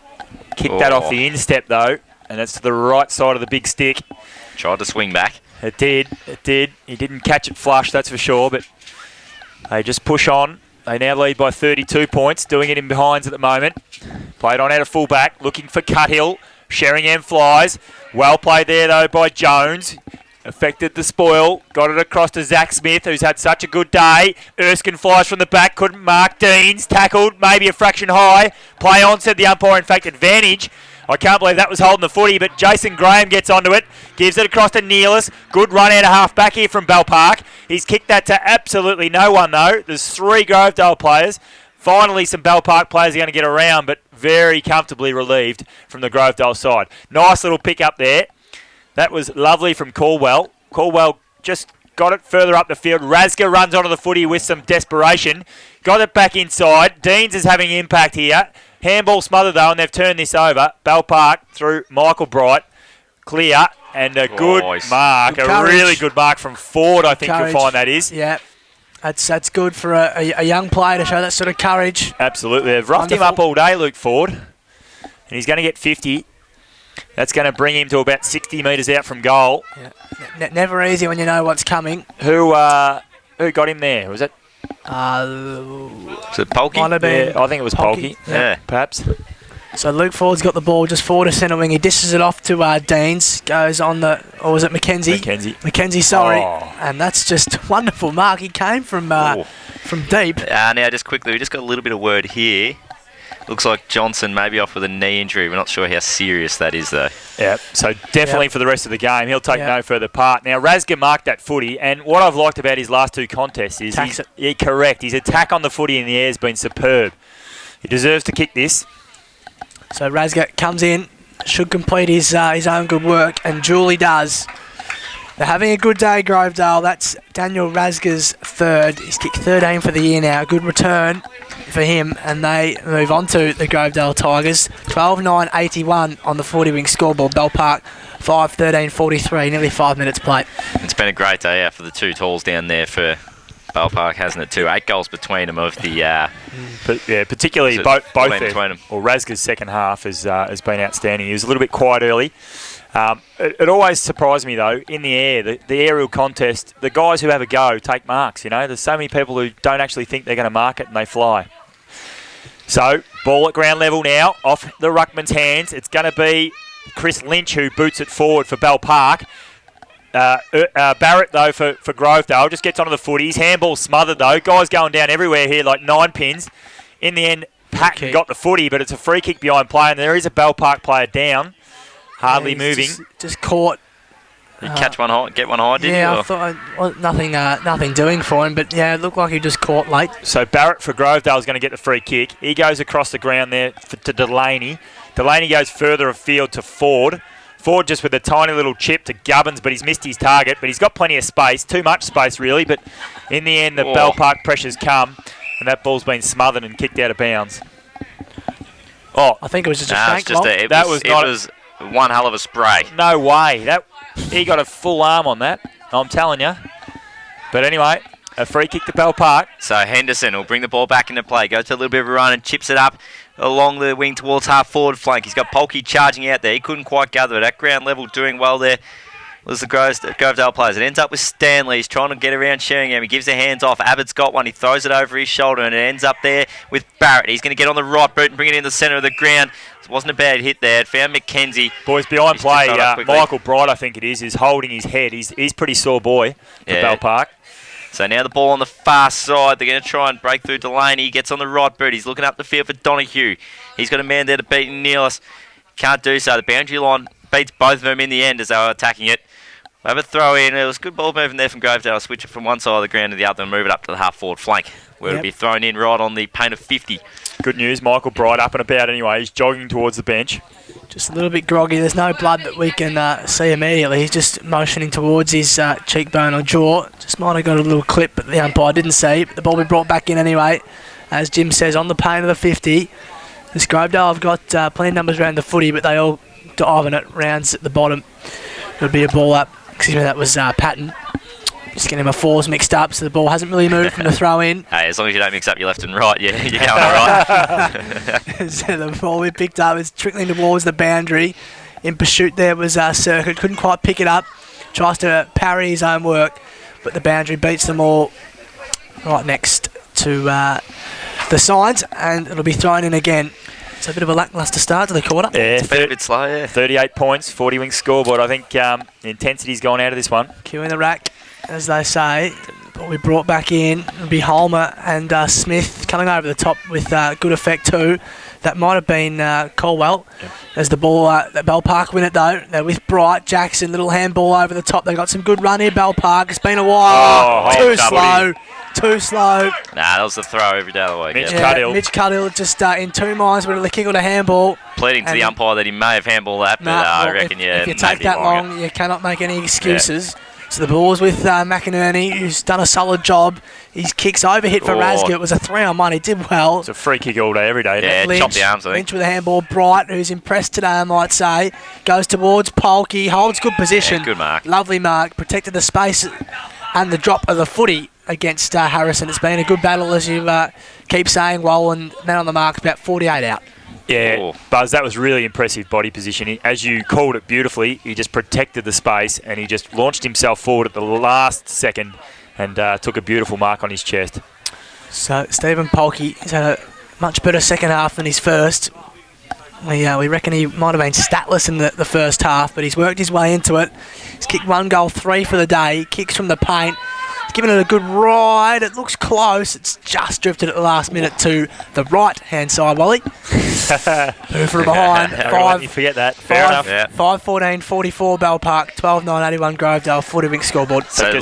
kicked that off the instep though, and it's to the right side of the big stick. Tried to swing back. It did. He didn't catch it flush, that's for sure, but they just push on. They now lead by 32 points, doing it in behinds at the moment. Played on out of fullback, looking for Cuthill. Sheringham flies. Well played there, though, by Jones. Affected the spoil. Got it across to Zach Smith, who's had such a good day. Erskine flies from the back, couldn't mark. Deans tackled, maybe a fraction high. Play on, said the umpire, in fact, advantage. I can't believe that was holding the footy, but Jason Graham gets onto it. Gives it across to Neelis. Good run out of half back here from Bell Park. He's kicked that to absolutely no one, though. There's 3 Grovedale players. Finally, some Bell Park players are going to get around, but very comfortably relieved from the Grovedale side. Nice little pick up there. That was lovely from Caldwell. Caldwell just got it further up the field. Razga runs onto the footy with some desperation. Got it back inside. Deans is having impact here. Handball smothered though, and they've turned this over. Bell Park through Michael Bright. Clear, and a good mark. Good a really good mark from Ford, I think you'll find that is. Yeah. That's good for a young player to show that sort of courage. Absolutely. They've roughed him up all day, Luke Ford. And he's going to get 50. That's going to bring him to about 60 metres out from goal. Yeah. Never easy when you know what's coming. Who got him there? Was it? Was it Polky? Yeah, I think it was Polky. Yeah. Perhaps. So Luke Ford's got the ball just forward to centre wing. He dishes it off to Deans. Goes on or was it Mackenzie? Mackenzie, sorry. Oh. And that's just wonderful mark. He came from deep. Now, just quickly, we just got a little bit of word here. Looks like Johnson may be off with a knee injury. We're not sure how serious that is, though. Yeah, so definitely for the rest of the game, he'll take no further part. Now, Razga marked that footy, and what I've liked about his last 2 contests is correct. His attack on the footy in the air has been superb. He deserves to kick this. So Razga comes in, should complete his own good work, and Julie does. They're having a good day, Grovedale. That's Daniel Razga's 3rd. He's kicked 13 for the year now. Good return for him, and they move on to the Grovedale Tigers. 12-9-81 on the 40-wing scoreboard. Bell Park 5-13-43, nearly 5 minutes played. It's been a great day out for the 2 talls down there for Bell Park, hasn't it, too? 8 goals between them of the... particularly both between them. Well, Razga's second half has been outstanding. He was a little bit quiet early. It always surprised me, though, in the air, the aerial contest, the guys who have a go take marks, you know. There's so many people who don't actually think they're going to mark it and they fly. So, ball at ground level now, off the ruckman's hands. It's going to be Chris Lynch who boots it forward for Bell Park. Barrett, though, for Grovedale, just gets onto the footy. His handball smothered, though. Guys going down everywhere here, like 9 pins. In the end, Patton got the footy, but it's a free kick behind play, and there is a Bell Park player down. Hardly moving. Just caught. You catch one high, get one high, did you? Yeah, I thought nothing doing for him, but yeah, it looked like he just caught late. So Barrett for Grovedale is going to get the free kick. He goes across the ground there to Delaney. Delaney goes further afield to Ford. Ford just with a tiny little chip to Gubbins, but he's missed his target, but he's got plenty of space. Too much space, really, but in the end, the Bell Park pressures come, and that ball's been smothered and kicked out of bounds. Oh, I think it was just a shank. It was one hell of a spray. No way. He got a full arm on that, I'm telling you. But anyway, a free kick to Bell Park. So Henderson will bring the ball back into play. Goes to a little bit of a run and chips it up along the wing towards half forward flank. He's got Polky charging out there. He couldn't quite gather it at ground level, doing well there. was the Grovedale players. It ends up with Stanley. He's trying to get around Sheringham. He gives the hands off. Abbott's got one. He throws it over his shoulder, and it ends up there with Barrett. He's going to get on the right boot and bring it in the centre of the ground. It wasn't a bad hit there. It found McKenzie. Boys, behind play, Michael Bright, I think it is holding his head. He's pretty sore boy for Bell Park. So now the ball on the far side. They're going to try and break through Delaney. He gets on the right boot. He's looking up the field for Donahue. He's got a man there to beat Neelis. Can't do so. The boundary line beats both of them in the end as they were attacking it. We have a throw in. It was good ball movement there from Grovedale. Switch it from one side of the ground to the other and move it up to the half-forward flank, where it'll be thrown in right on the paint of 50. Good news, Michael Bright up and about anyway. He's jogging towards the bench. Just a little bit groggy. There's no blood that we can see immediately. He's just motioning towards his cheekbone or jaw. Just might have got a little clip, but the umpire didn't see. But the ball will be brought back in anyway. As Jim says, on the paint of the 50. This Grovedale have got plenty of numbers around the footy, but they all dive in it. Rounds at the bottom. It'll be a ball up. Excuse me, that was Patton. Just getting my fours mixed up, so the ball hasn't really moved from the throw in. Hey, as long as you don't mix up your left and right, you're going all right. So the ball we picked up is trickling towards the boundary. In pursuit there was Circuit. Couldn't quite pick it up. Tries to parry his own work, but the boundary beats them all right next to the signs, and it'll be thrown in again. It's a bit of a lacklustre start to the quarter. Yeah, it's been a bit slow, yeah. 38 points, 40 wings scoreboard. I think the intensity's gone out of this one. Cue in the rack, as they say. But we brought back in. It'll be Holmer and Smith coming over the top with good effect too. That might have been Colwell. Yep. As the ball, Bell Park win it though. They're with Bright, Jackson, little handball over the top. They got some good run here, Bell Park. It's been a while. Too slow. Nah, that was the throw every day of the week. Mitch Cuddill just in two minds whether the kick or the handball. Pleading to the umpire that he may have handballed that, but I reckon if you take that long, you cannot make any excuses. Yeah. So the ball's with McInerney, who's done a solid job. His kick's overhit for Rasger. It was a 3-on-1. He did well. It's a free kick all day, every day. Yeah, chop the arms, I think. Lynch with a handball. Bright, who's impressed today, I might say, goes towards Polkey, holds good position. Yeah, good mark. Lovely mark. Protected the space and the drop of the footy against Harrison. It's been a good battle, as you keep saying. And man on the mark, about 48 out. Yeah, Buzz, that was really impressive body position. As you called it beautifully, he just protected the space and he just launched himself forward at the last second and took a beautiful mark on his chest. So Stephen Polkey has had a much better second half than his first. We reckon he might have been statless in the first half, but he's worked his way into it. He's kicked 1 goal, 3 for the day. He kicks from the paint. He's given it a good ride. It looks close. It's just drifted at the last minute to the right-hand side, Wally. Move from behind. You forget that. Fair enough. 5-14-44 Bell Park, 12-9-81 Grovedale, 40 wing scoreboard. So,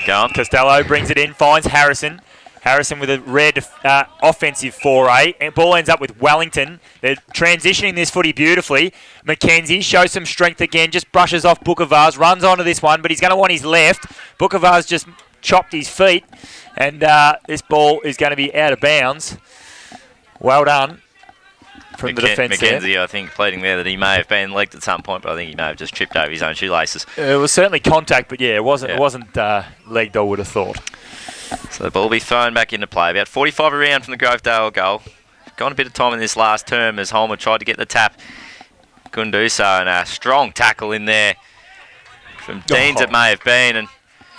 go on. Costello brings it in, finds Harrison. Harrison with a rare offensive foray. And ball ends up with Wellington. They're transitioning this footy beautifully. McKenzie shows some strength again, just brushes off Booker Vaz, runs onto this one, but he's going to want his left. Booker Vaz just chopped his feet, and this ball is going to be out of bounds. Well done from the defence there. McKenzie, I think, pleading there that he may have been legged at some point, but I think he may have just tripped over his own shoelaces. It was certainly contact, but yeah, it wasn't legged, I would have thought. So the ball will be thrown back into play. About 45 around from the Grovedale goal. Gone a bit of time in this last term as Holmer tried to get the tap. Couldn't do so, and a strong tackle in there from Deans it may have been. And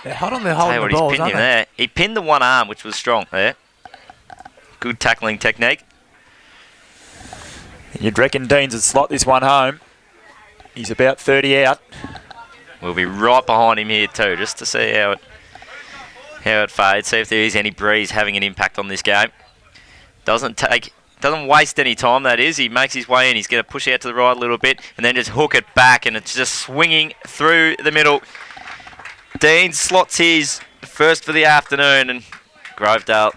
they're hot on the holding the balls, aren't they? He pinned the one arm, which was strong there. Good tackling technique. You'd reckon Deans would slot this one home. He's about 30 out. We'll be right behind him here too, just to see how it fades, see if there is any breeze having an impact on this game. Doesn't waste any time, that is. He makes his way in. He's going to push out to the right a little bit and then just hook it back, and it's just swinging through the middle. Dean slots his first for the afternoon, and Grovedale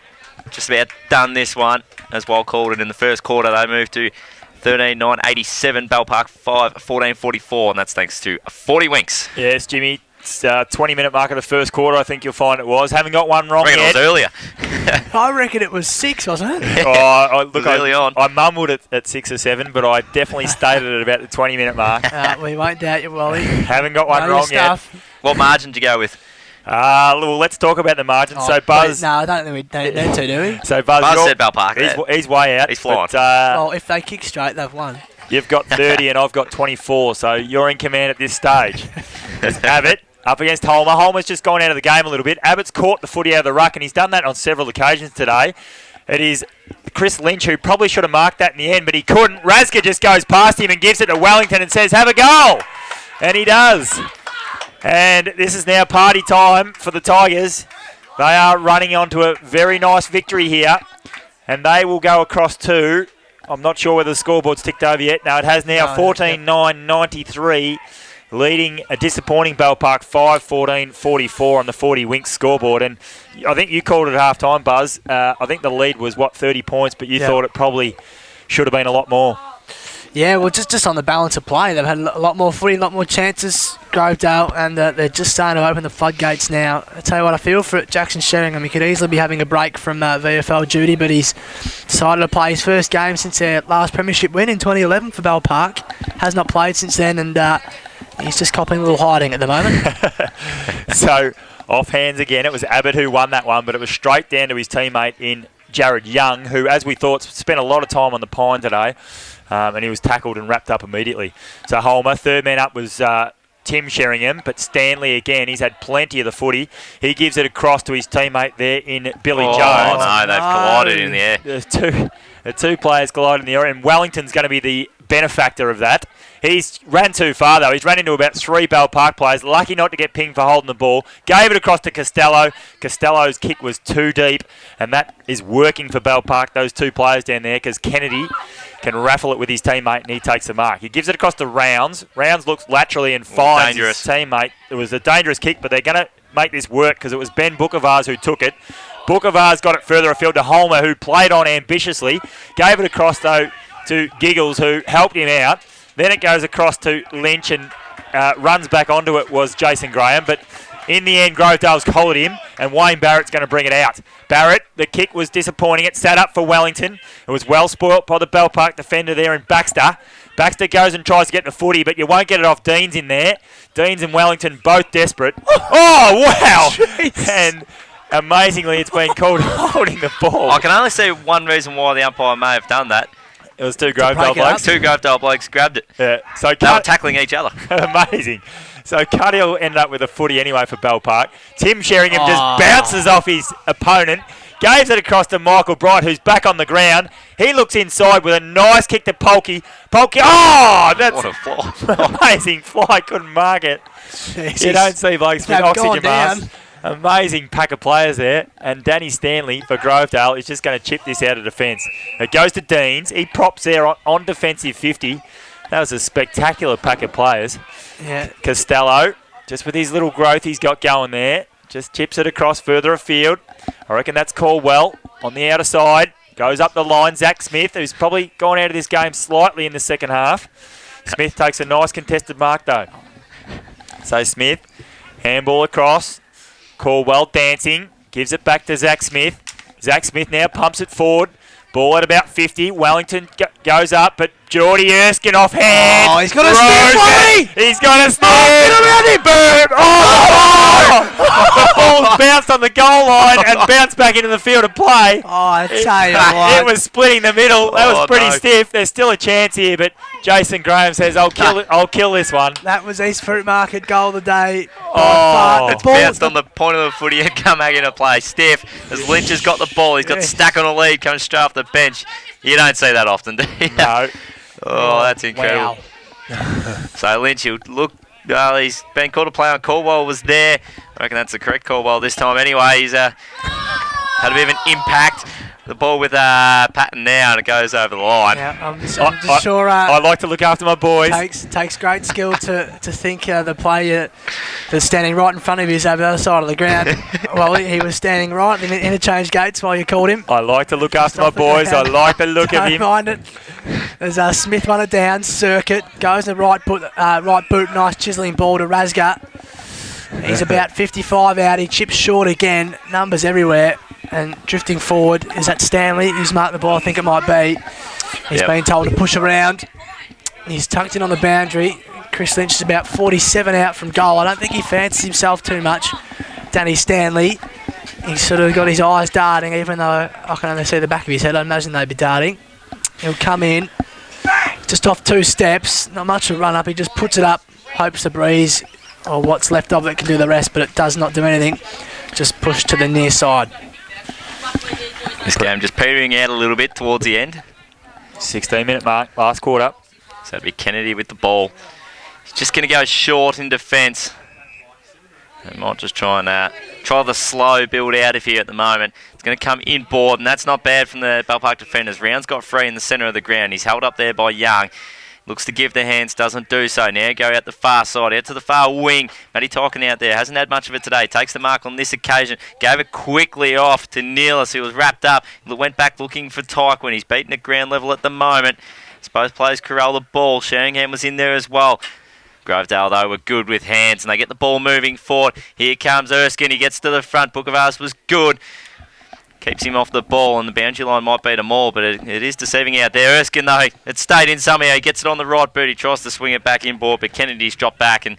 just about done this one. As Wild called it in the first quarter, they moved to 13-9-87, Bell Park 5-14-44, and that's thanks to 40 winks. Yes, Jimmy. It's 20-minute mark of the first quarter, I think you'll find it was. Haven't got one wrong yet. It was earlier. I reckon it was 6, wasn't it? Look, early on. I mumbled it at 6 or 7, but I definitely stated it about the 20-minute mark. We won't doubt you, Wally. Haven't got one wrong yet. What margin did you go with? Well, let's talk about the margin. So Buzz... No, I don't think we need to, do we? So Buzz said Bell Park. He's way out. He's flying. Well, if they kick straight, they've won. You've got 30 and I've got 24, so you're in command at this stage. There's Abbott up against Holmer. Holmer's just gone out of the game a little bit. Abbott's caught the footy out of the ruck, and he's done that on several occasions today. It is Chris Lynch who probably should have marked that in the end, but he couldn't. Raska just goes past him and gives it to Wellington and says, have a goal. And he does. And this is now party time for the Tigers. They are running onto a very nice victory here. And they will go across to, I'm not sure whether the scoreboard's ticked over yet. No, it has now 14-9-93, leading a disappointing Bell Park 5-14-44 on the 40 Winks scoreboard. And I think you called it at half-time, Buzz. I think the lead was, 30 points, but you thought it probably should have been a lot more. Yeah, well, just on the balance of play. They've had a lot more footy, a lot more chances, Grovedale, and they're just starting to open the floodgates now. I tell you what, I feel for Jackson Sheringham. He could easily be having a break from VFL duty, but he's decided to play his first game since their last premiership win in 2011 for Bell Park. Has not played since then, and he's just copping a little hiding at the moment. So, off hands again. It was Abbott who won that one, but it was straight down to his teammate in Jared Young, who, as we thought, spent a lot of time on the pine today. And he was tackled and wrapped up immediately. So Holmer, third man up was Tim Sheringham, but Stanley again, he's had plenty of the footy. He gives it across to his teammate there in Billy Jones. Oh no, they've collided in the air. The two players collided in the air, and Wellington's going to be the benefactor of that. He's ran too far though. He's ran into about 3 Bell Park players. Lucky not to get pinged for holding the ball. Gave it across to Costello. Costello's kick was too deep, and that is working for Bell Park, those 2 players down there, because Kennedy can raffle it with his teammate, and he takes the mark. He gives it across to Rounds. Rounds looks laterally and finds his teammate. It was a dangerous kick, but they're going to make this work because it was Ben Bookavars who took it. Bookavars got it further afield to Holmer, who played on ambitiously. Gave it across, though, to Giggles, who helped him out. Then it goes across to Lynch, and runs back onto it was Jason Graham. But in the end, Grovedale's collared him, and Wayne Barrett's going to bring it out. Barrett, the kick was disappointing. It sat up for Wellington. It was well spoilt by the Bell Park defender there in Baxter. Baxter goes and tries to get the footy, but you won't get it off Deans in there. Deans and Wellington both desperate. Oh, wow! Jeez. And amazingly, it's been called holding the ball. I can only see one reason why the umpire may have done that. It was 2 Grovedale blokes. 2 Grovedale blokes grabbed it. Yeah. So they were tackling each other. Amazing. So Cuddill ended up with a footy anyway for Bell Park. Tim Sheringham just bounces off his opponent, gives it across to Michael Bright, who's back on the ground. He looks inside with a nice kick to Polkey. Polkey, that's what a fly. Amazing fly, couldn't mark it. Jesus. You don't see blokes with oxygen masks. Down. Amazing pack of players there. And Danny Stanley for Grovedale is just going to chip this out of defence. It goes to Deans. He props there on defensive 50. That was a spectacular pack of players. Yeah. Costello, just with his little growth he's got going there, just chips it across further afield. I reckon that's Caldwell on the outer side. Goes up the line. Zach Smith, who's probably gone out of this game slightly in the second half. Smith takes a nice contested mark though. So Smith, handball across. Caldwell dancing, gives it back to Zach Smith. Zach Smith now pumps it forward. Ball at about 50. Wellington goes up, but Geordie Erskine off hand. Oh, he's got a sniff, He's got a sniff. Get around him. Boom. The ball's bounced on the goal line and bounced back into the field of play. Oh, I tell you what. It was splitting the middle. That was pretty stiff. There's still a chance here, but Jason Graham says, I'll kill this one. That was East Fruit Market goal of the day. It's bounced on the point of the footy and come back into play. Stiff, as Lynch has got the ball. He's got Stack on a lead, comes straight off the bench. You don't see that often, do you? No. Oh, that's incredible. Wow. So Lynch, he'll look, he's been called to play on. Caldwell was there. I reckon that's the correct Caldwell this time anyway. He's had a bit of an impact. The ball with Patton now, and it goes over the line. Yeah, I'm just sure. I like to look after my boys. Takes great skill to think the player that's standing right in front of you is over the other side of the ground. Well, he was standing right in the interchange gates while you called him. I like to look after my boys. I like the look of him. Don't mind it. As Smith won it down, circuit, goes to right boot, nice chiselling ball to Rasga. He's about 55 out. He chips short again. Numbers everywhere. And drifting forward is that Stanley, who's marked the ball, I think it might be. He's been told to push around. He's tucked in on the boundary. Chris Lynch is about 47 out from goal. I don't think he fancies himself too much. Danny Stanley, he's sort of got his eyes darting, even though I can only see the back of his head. I imagine they'd be darting. He'll come in, just off 2 steps. Not much of a run up. He just puts it up, hopes to breeze. or what's left of it can do the rest, but it does not do anything. Just push to the near side. This game just petering out a little bit towards the end. 16-minute mark, last quarter. So it'll be Kennedy with the ball. He's just going to go short in defence. They might just try and try the slow build out of here at the moment. It's going to come inboard, and that's not bad from the Bell Park defenders. Rounds got free in the centre of the ground. He's held up there by Young. Looks to give the hands, doesn't do so. Now go out the far side, out to the far wing. Matty Tyken out there, hasn't had much of it today. Takes the mark on this occasion. Gave it quickly off to Neelis, who was wrapped up. Went back looking for Tyken. He's beaten at ground level at the moment. Both players corral the ball. Sheringham was in there as well. Grovedale, though, were good with hands, and they get the ball moving forward. Here comes Erskine. He gets to the front. Bookavas was good. Keeps him off the ball, and the boundary line might beat them all, but it is deceiving out there. Erskine, though, it stayed in somehow. He gets it on the right boot. He tries to swing it back inboard, but Kennedy's dropped back and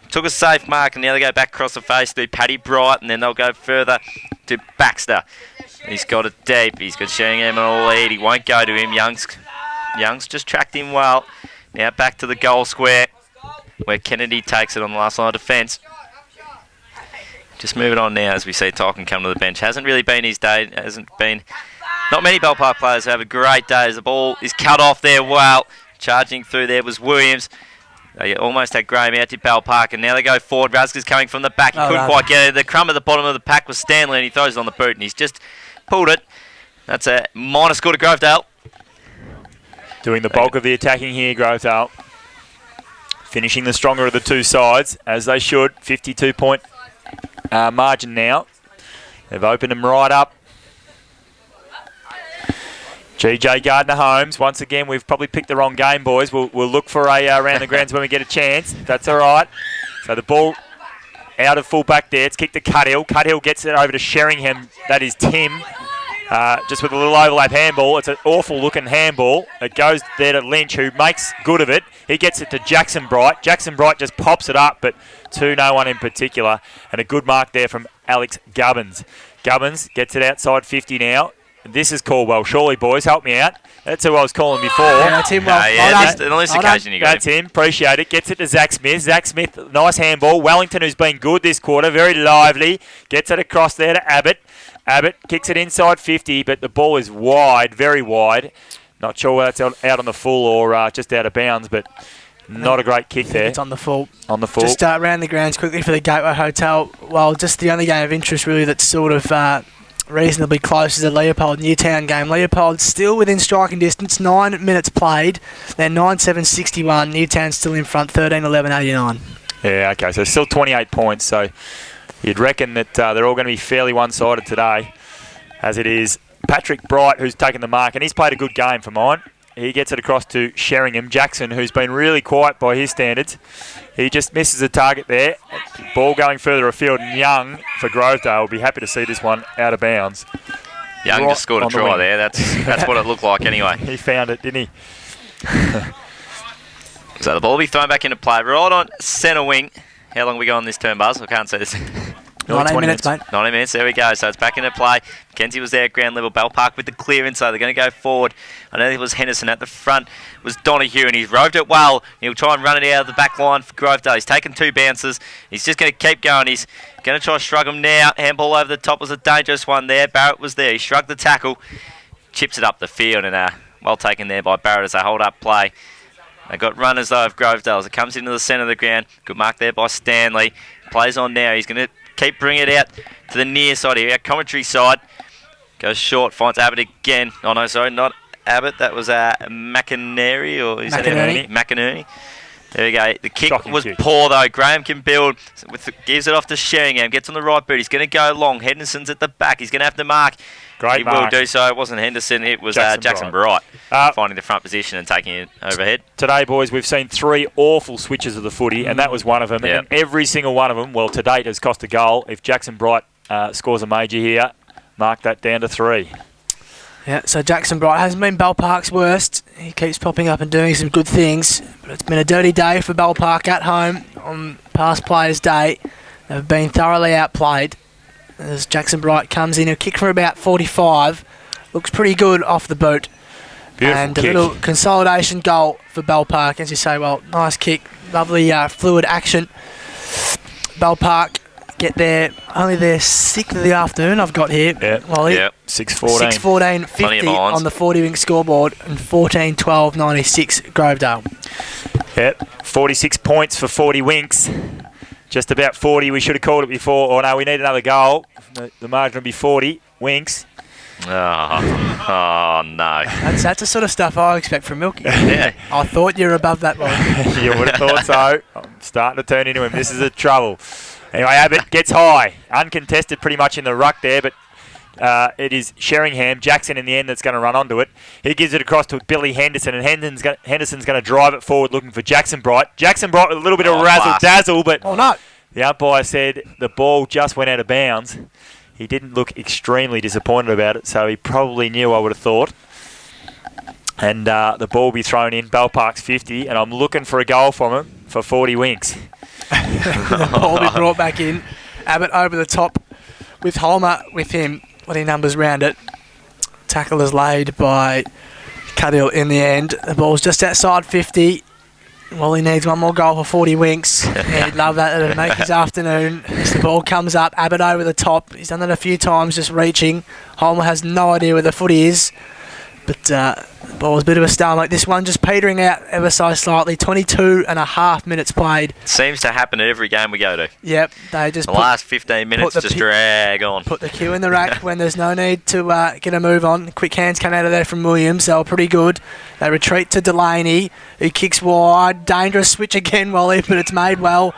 took a safe mark, and now they go back across the face to Paddy Bright, and then they'll go further to Baxter. He's got it deep. He's got Sheringham on a lead. He won't go to him. Young's just tracked him well. Now back to the goal square, where Kennedy takes it on the last line of defence. Just moving on now as we see Tyken come to the bench. Hasn't really been his day. Not many Bell Park players have a great day as the ball is cut off there well. Charging through there was Williams. They almost had Graham out to Bell Park, and now they go forward. Raska's coming from the back. He couldn't quite get it. The crumb at the bottom of the pack was Stanley, and he throws it on the boot, and he's just pulled it. That's a minor score to Grovedale. Doing the bulk of the attacking here, Grovedale. Finishing the stronger of the two sides, as they should. 52-point margin now. They've opened them right up. GJ Gardner-Holmes. Once again, we've probably picked the wrong game, boys. We'll look for a around the grounds when we get a chance. That's all right. So the ball out of full back there. It's kicked to Cuthill. Cuthill gets it over to Sheringham. That is Tim. Just with a little overlap handball. It's an awful-looking handball. It goes there to Lynch, who makes good of it. He gets it to Jackson Bright. Jackson Bright just pops it up, but to no one in particular. And a good mark there from Alex Gubbins. Gubbins gets it outside 50 now. This is Caldwell. Surely, boys, help me out. That's who I was calling before. Yeah, that's him. Well, on this occasion you got That's him. Appreciate it. Gets it to Zach Smith. Zach Smith, nice handball. Wellington, who's been good this quarter, very lively. Gets it across there to Abbott. Abbott kicks it inside 50, but the ball is wide, very wide. Not sure whether that's out on the full or just out of bounds, but not a great kick there. It's on the full. On the full. Just around the grounds quickly for the Gateway Hotel. Well, just the only game of interest really that's sort of reasonably close is the Leopold-Newtown game. Leopold still within striking distance, 9 minutes played. They're 9-7-61. Newtown's still in front, 13-11-89. Yeah, okay, so still 28 points, so you'd reckon that they're all going to be fairly one-sided today, as it is Patrick Bright who's taken the mark, and he's played a good game for mine. He gets it across to Sheringham. Jackson, who's been really quiet by his standards, he just misses a target there. Ball going further afield, and Young for Grovedale will be happy to see this one out of bounds. Young just scored a try there. That's what it looked like anyway. He found it, didn't he? So the ball will be thrown back into play. Right on centre wing. How long are we got on this turn, Buzz? I can't see this. 19 minutes, mate. 90 minutes, there we go. So it's back into play. Mackenzie was there at ground level. Bell Park with the clearance, so they're going to go forward. I know it was Henderson at the front. It was Donahue, and he's roved it well. He'll try and run it out of the back line for Grovedale. He's taken 2 bounces. He's just going to keep going. He's going to try to shrug him now. Handball over the top was a dangerous one there. Barrett was there. He shrugged the tackle. Chips it up the field, and well taken there by Barrett as they hold up play. They've got runners, though, of Grovedale as it comes into the centre of the ground. Good mark there by Stanley. Plays on now. He's going to keep bringing it out to the near side here. Our commentary side goes short, finds Abbott again. Oh, no, sorry, not Abbott. That was McInerney, or is that McInerney? There we go. The kick was poor, though. Graham can build. Gives it off to Sheringham. Gets on the right boot. He's going to go long. Henderson's at the back. He's going to have to mark. Great mark. He will do so. It wasn't Henderson. It was Jackson Bright finding the front position and taking it overhead. Today, boys, we've seen 3 awful switches of the footy, and that was one of them. Yep. And every single one of them, well, to date, has cost a goal. If Jackson Bright scores a major here, mark that down to 3. Yeah, so Jackson Bright hasn't been Bell Park's worst. He keeps popping up and doing some good things. But it's been a dirty day for Bell Park at home on past Players' Day. They've been thoroughly outplayed. As Jackson Bright comes in, a kick from about 45. Looks pretty good off the boot. Beautiful and kick. A little consolidation goal for Bell Park. As you say, well, nice kick. Lovely fluid action. Bell Park get there, only their 6th of the afternoon I've got here. Yeah. Wally. Yeah. 6:14. 6:14, 50 on the 40-wing scoreboard, and 14-12, 96 Grovedale. Yep, 46 points for 40 Winks. Just about 40. We should have called it before. Oh, no, we need another goal. The margin will be 40. Winks. Oh no. That's the sort of stuff I expect from Milky. Yeah. I thought you were above that one. You would have thought so. I'm starting to turn into him. This is a trouble. Anyway, Abbott gets high. Uncontested pretty much in the ruck there, but it is Sheringham, Jackson in the end that's going to run onto it. He gives it across to Billy Henderson, and Henderson's going to drive it forward looking for Jackson Bright. Jackson Bright with a little bit of razzle-dazzle, but the umpire said the ball just went out of bounds. He didn't look extremely disappointed about it, so he probably knew, I would have thought. And the ball will be thrown in, Bell Park's 50, and I'm looking for a goal from him for 40 Winks. The ball will be brought back in. Abbott over the top with Holmer with him. What he numbers round it. Tackle is laid by Cuddill in the end. The ball's just outside 50. Well, he needs one more goal for 40 Winks. He'd love that. It'll make his afternoon. As the ball comes up, Abbott over the top. He's done that a few times, just reaching. Holmer has no idea where the footy is. But the ball was a bit of a stalemate. This one just petering out ever so slightly. 22.5 minutes played. Seems to happen at every game we go to. Yep, they just the last 15 minutes just drag on. Put the cue in the rack when there's no need to get a move on. Quick hands come out of there from Williams. They were pretty good. They retreat to Delaney, who kicks wide. Dangerous switch again, Wally, but it's made well.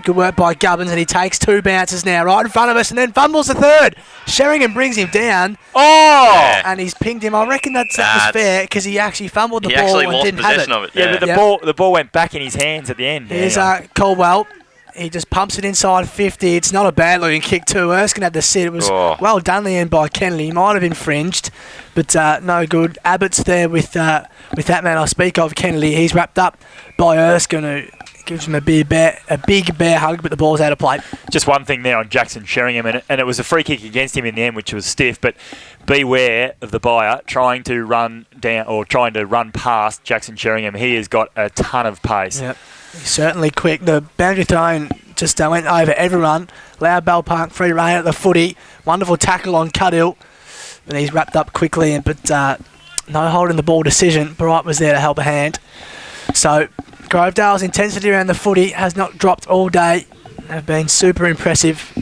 Good work by Gubbins, and he takes 2 bounces now right in front of us, and then fumbles the third. Sheringham brings him down. Oh! And he's pinged him. I reckon that was fair because he actually fumbled the ball and didn't have it. Of it. Yeah, but the ball went back in his hands at the end. Here's Caldwell. He just pumps it inside 50. It's not a bad looking kick too. Erskine had the sit. It was well done the end by Kennedy. He might have infringed, but no good. Abbott's there with that man I speak of, Kennedy. He's wrapped up by Erskine, who gives him a big bear hug, but the ball's out of play. Just one thing there on Jackson Sheringham, and it was a free kick against him in the end, which was stiff, but beware of the buyer trying to run down or trying to run past Jackson Sheringham. He has got a ton of pace. Yep. He's certainly quick. The boundary thrown just went over everyone. Allowed Bell Park free rein at the footy. Wonderful tackle on Cuddill, but he's wrapped up quickly, but no holding the ball decision. Bright was there to help a hand. So Grovedale's intensity around the footy has not dropped all day. They've been super impressive,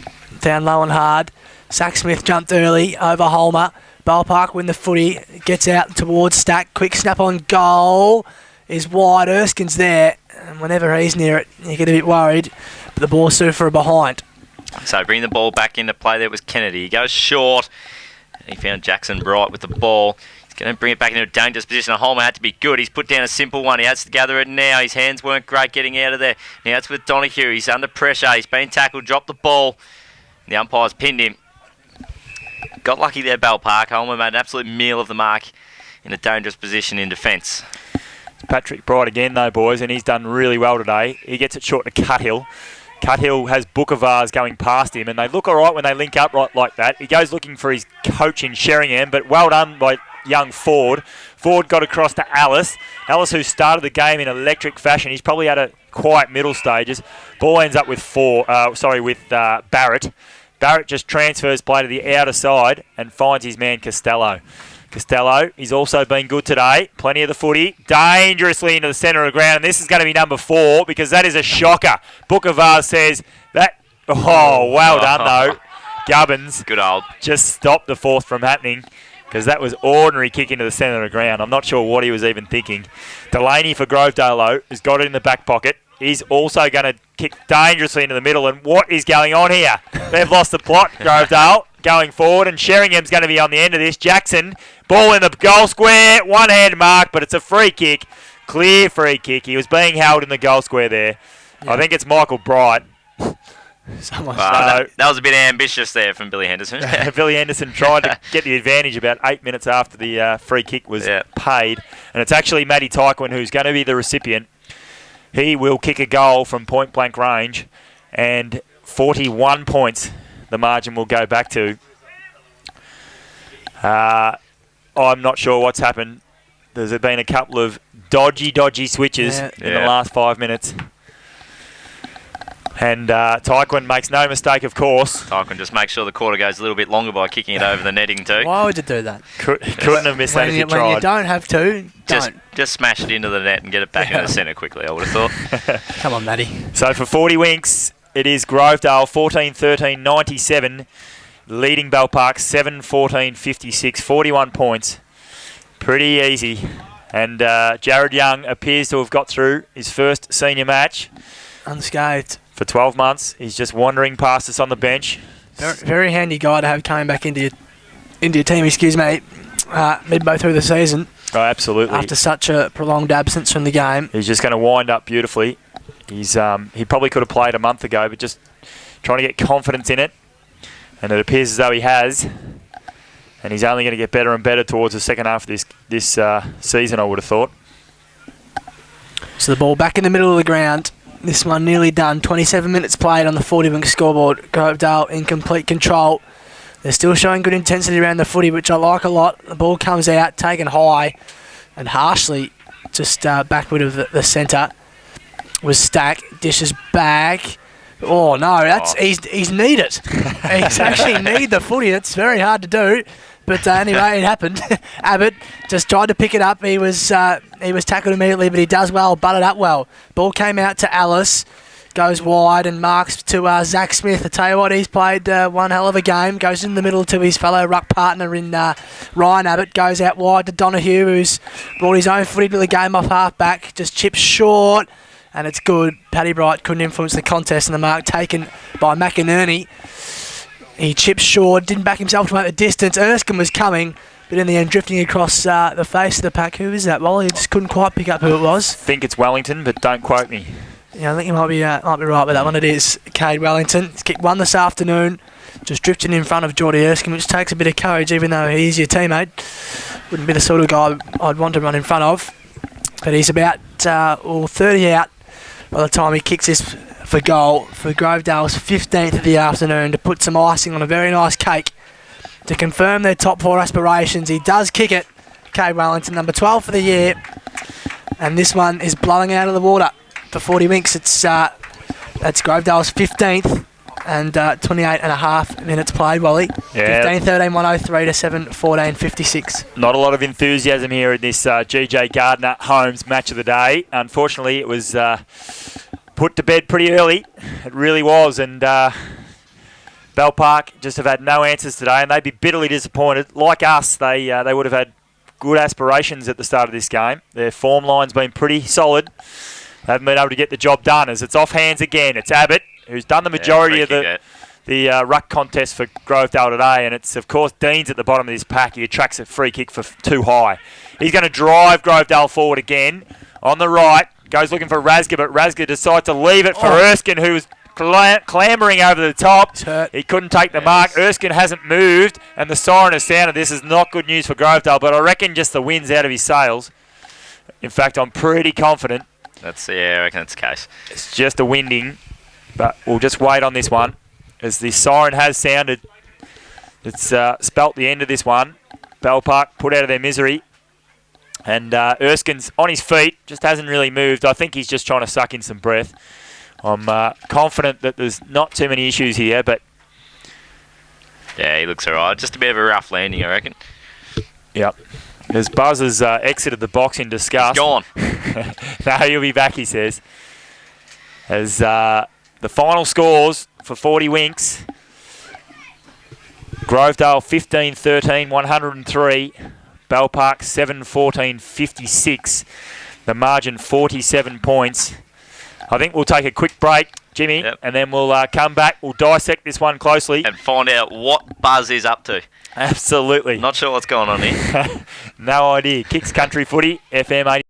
down low and hard. Sack-Smith jumped early over Holmer. Bell Park win the footy, gets out towards Stack. Quick snap on goal is wide. Erskine's there, and whenever he's near it, you get a bit worried. But the ball's Sufa behind. So bring the ball back into play. There was Kennedy. He goes short. He found Jackson Bright with the ball. He's going to bring it back into a dangerous position. Holmer had to be good. He's put down a simple one. He has to gather it now. His hands weren't great getting out of there. Now it's with Donahue. He's under pressure. He's been tackled. Dropped the ball. The umpire's pinned him. Got lucky there, Bell Park. Holmer made an absolute meal of the mark in a dangerous position in defence. It's Patrick Bright again, though, boys, and he's done really well today. He gets it short to Cuthill. Cuthill has Bookavars going past him, and they look all right when they link up right like that. He goes looking for his coach in Sheringham, but well done by young Ford. Ford got across to Alice. Alice, who started the game in electric fashion. He's probably had a quiet middle stages. Ball ends up with Barrett. Barrett just transfers play to the outer side and finds his man Costello. Costello, he's also been good today. Plenty of the footy. Dangerously into the centre of the ground. And this is going to be number 4 because that is a shocker. Bookavars says that. Oh, well done, though. Gubbins. Good old. Just stopped the fourth from happening because that was ordinary kick into the centre of the ground. I'm not sure what he was even thinking. Delaney for Grovedale, though, has got it in the back pocket. He's also going to kick dangerously into the middle. And what is going on here? They've lost the plot, Grovedale, going forward. And Sheringham's going to be on the end of this. Jackson, ball in the goal square. One-hand mark, but it's a free kick. Clear free kick. He was being held in the goal square there. Yeah. I think it's Michael Bright. That was a bit ambitious there from Billy Henderson. Billy Henderson tried to get the advantage about 8 minutes after the free kick was paid. And it's actually Matty Tyquin who's going to be the recipient. He will kick a goal from point-blank range, and 41 points the margin will go back to. I'm not sure what's happened. There's been a couple of dodgy switches in the last 5 minutes. And Taekwon makes no mistake, of course. Taekwon just makes sure the quarter goes a little bit longer by kicking it over the netting too. Why would you do that? Couldn't have missed that if you tried. When you don't have to, Just smash it into the net and get it back into the centre quickly, I would have thought. Come on, Matty. So for 40 winks, it is Grovedale 14-13-97, leading Bell Park 7-14-56, 41 points. Pretty easy. And Jared Young appears to have got through his first senior match. Unscathed. For 12 months. He's just wandering past us on the bench. Very, very handy guy to have coming back into your team, midway through the season. Oh, absolutely. After such a prolonged absence from the game. He's just going to wind up beautifully. He probably could have played a month ago, but just trying to get confidence in it. And it appears as though he has. And he's only going to get better and better towards the second half of this season, I would have thought. So the ball back in the middle of the ground. This one nearly done. 27 minutes played on the 40-wing scoreboard. Grovedale in complete control. They're still showing good intensity around the footy, which I like a lot. The ball comes out, taken high and harshly just backward of the centre. Was Stack. Dishes back. Oh, no. He's need it. He's actually need the footy. It's very hard to do. But anyway, it happened. Abbott just tried to pick it up. He was tackled immediately, but he does well, butted up well. Ball came out to Alice, goes wide and marks to Zach Smith. I tell you what, he's played one hell of a game. Goes in the middle to his fellow ruck partner in Ryan Abbott. Goes out wide to Donahue, who's brought his own footy to the game off half-back. Just chips short, and it's good. Paddy Bright couldn't influence the contest, and the mark taken by McInerney. He chipped short, didn't back himself to make the distance. Erskine was coming, but in the end drifting across the face of the pack. Who is that, Wally? He just couldn't quite pick up who it was. I think it's Wellington, but don't quote me. Yeah, I think you might be right with that one. It is Cade Wellington. He's kicked one this afternoon, just drifting in front of Geordie Erskine, which takes a bit of courage, even though he's your teammate. Wouldn't be the sort of guy I'd want to run in front of. But he's about 30 out by the time he kicks this for goal for Grovedale's 15th of the afternoon to put some icing on a very nice cake to confirm their top four aspirations. He does kick it, Cade Wellington, number 12 for the year, and this one is blowing out of the water for 40 winks. That's Grovedale's 15th and 28 and a half minutes played, Wally. Yeah. 15-13, 103 to 7-14, 56. Not a lot of enthusiasm here in this GJ Gardner Holmes match of the day. Unfortunately, it was put to bed pretty early. It really was, and Bell Park just have had no answers today, and they'd be bitterly disappointed. Like us, they would have had good aspirations at the start of this game. Their form line's been pretty solid. They haven't been able to get the job done, as it's off hands again. It's Abbott, who's done the majority of the ruck contest for Grovedale today, and it's, of course, Dean's at the bottom of this pack. He attracts a free kick for too high. He's going to drive Grovedale forward again on the right. Goes looking for Rasga, but Rasga decides to leave it for Erskine, who was clambering over the top. He couldn't take the mark. Erskine hasn't moved, and the siren has sounded. This is not good news for Grovedale, but I reckon just the wind's out of his sails. In fact, I'm pretty confident. I reckon that's the case. It's just a winding, but we'll just wait on this one. As the siren has sounded, it's spelt the end of this one. Bell Park put out of their misery. And Erskine's on his feet, just hasn't really moved. I think he's just trying to suck in some breath. I'm confident that there's not too many issues here, but... Yeah, he looks all right. Just a bit of a rough landing, I reckon. Yep. As Buzz has exited the box in disgust. He's gone. No, he'll be back, he says. As the final scores for 40 winks. Grovedale 15-13, 103. Bell Park 7-14, 56. The margin 47 points. I think we'll take a quick break, Jimmy, and then we'll come back. We'll dissect this one closely. And find out what Buzz is up to. Absolutely. Not sure what's going on here. No idea. Kicks Country Footy, FM 80.